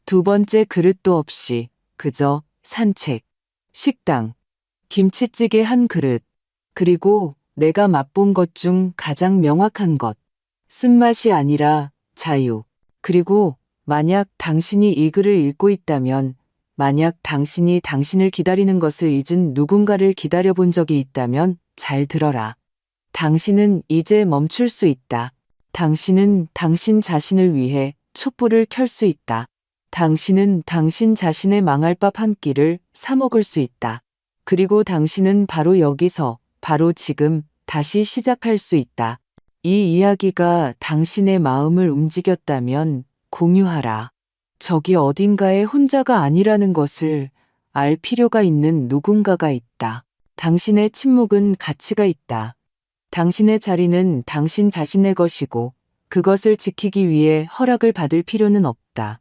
두 번째 그릇도 없이 그저 산책, 식당, 김치찌개 한 그릇, 그리고 내가 맛본 것 중 가장 명확한 것. 쓴맛이 아니라 자유. 그리고 만약 당신이 이 글을 읽고 있다면, 만약 당신이 당신을 기다리는 것을 잊은 누군가를 기다려본 적이 있다면 잘 들어라. 당신은 이제 멈출 수 있다. 당신은 당신 자신을 위해 촛불을 켤 수 있다. 당신은 당신 자신의 망할 밥 한 끼를 사 먹을 수 있다. 그리고 당신은 바로 여기서, 바로 지금 다시 시작할 수 있다. 이 이야기가 당신의 마음을 움직였다면 공유하라. 저기 어딘가에 혼자가 아니라는 것을 알 필요가 있는 누군가가 있다. 당신의 침묵은 가치가 있다. 당신의 자리는 당신 자신의 것이고 그것을 지키기 위해 허락을 받을 필요는 없다.